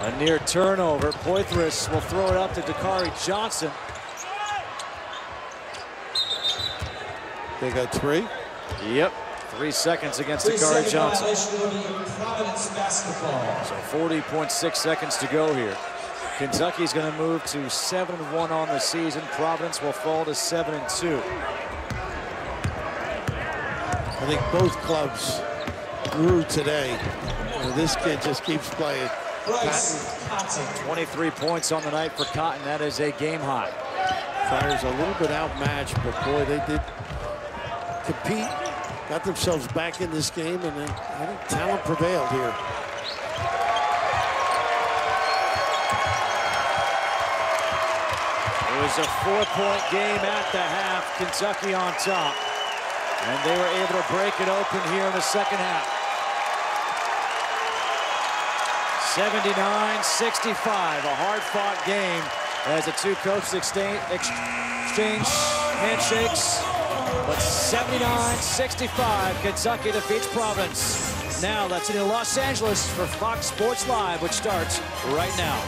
A near turnover. Poitras will throw it up to Dakari Johnson. They got 3? Yep. 3 seconds against Dakari Johnson. So 40.6 seconds to go here. Kentucky's going to move to 7-1 on the season. Providence will fall to 7-2. I think both clubs grew today. And this kid just keeps playing. Cotton. 23 points on the night for Cotton. That is a game high. Friars a little bit outmatched, but boy, they did compete, got themselves back in this game, and then I think talent prevailed here. It was a 4-point game at the half. Kentucky on top. And they were able to break it open here in the second half. 79-65, a hard-fought game as the two coaches exchange handshakes. But 79-65, Kentucky defeats Providence. Now that's in Los Angeles for Fox Sports Live, which starts right now.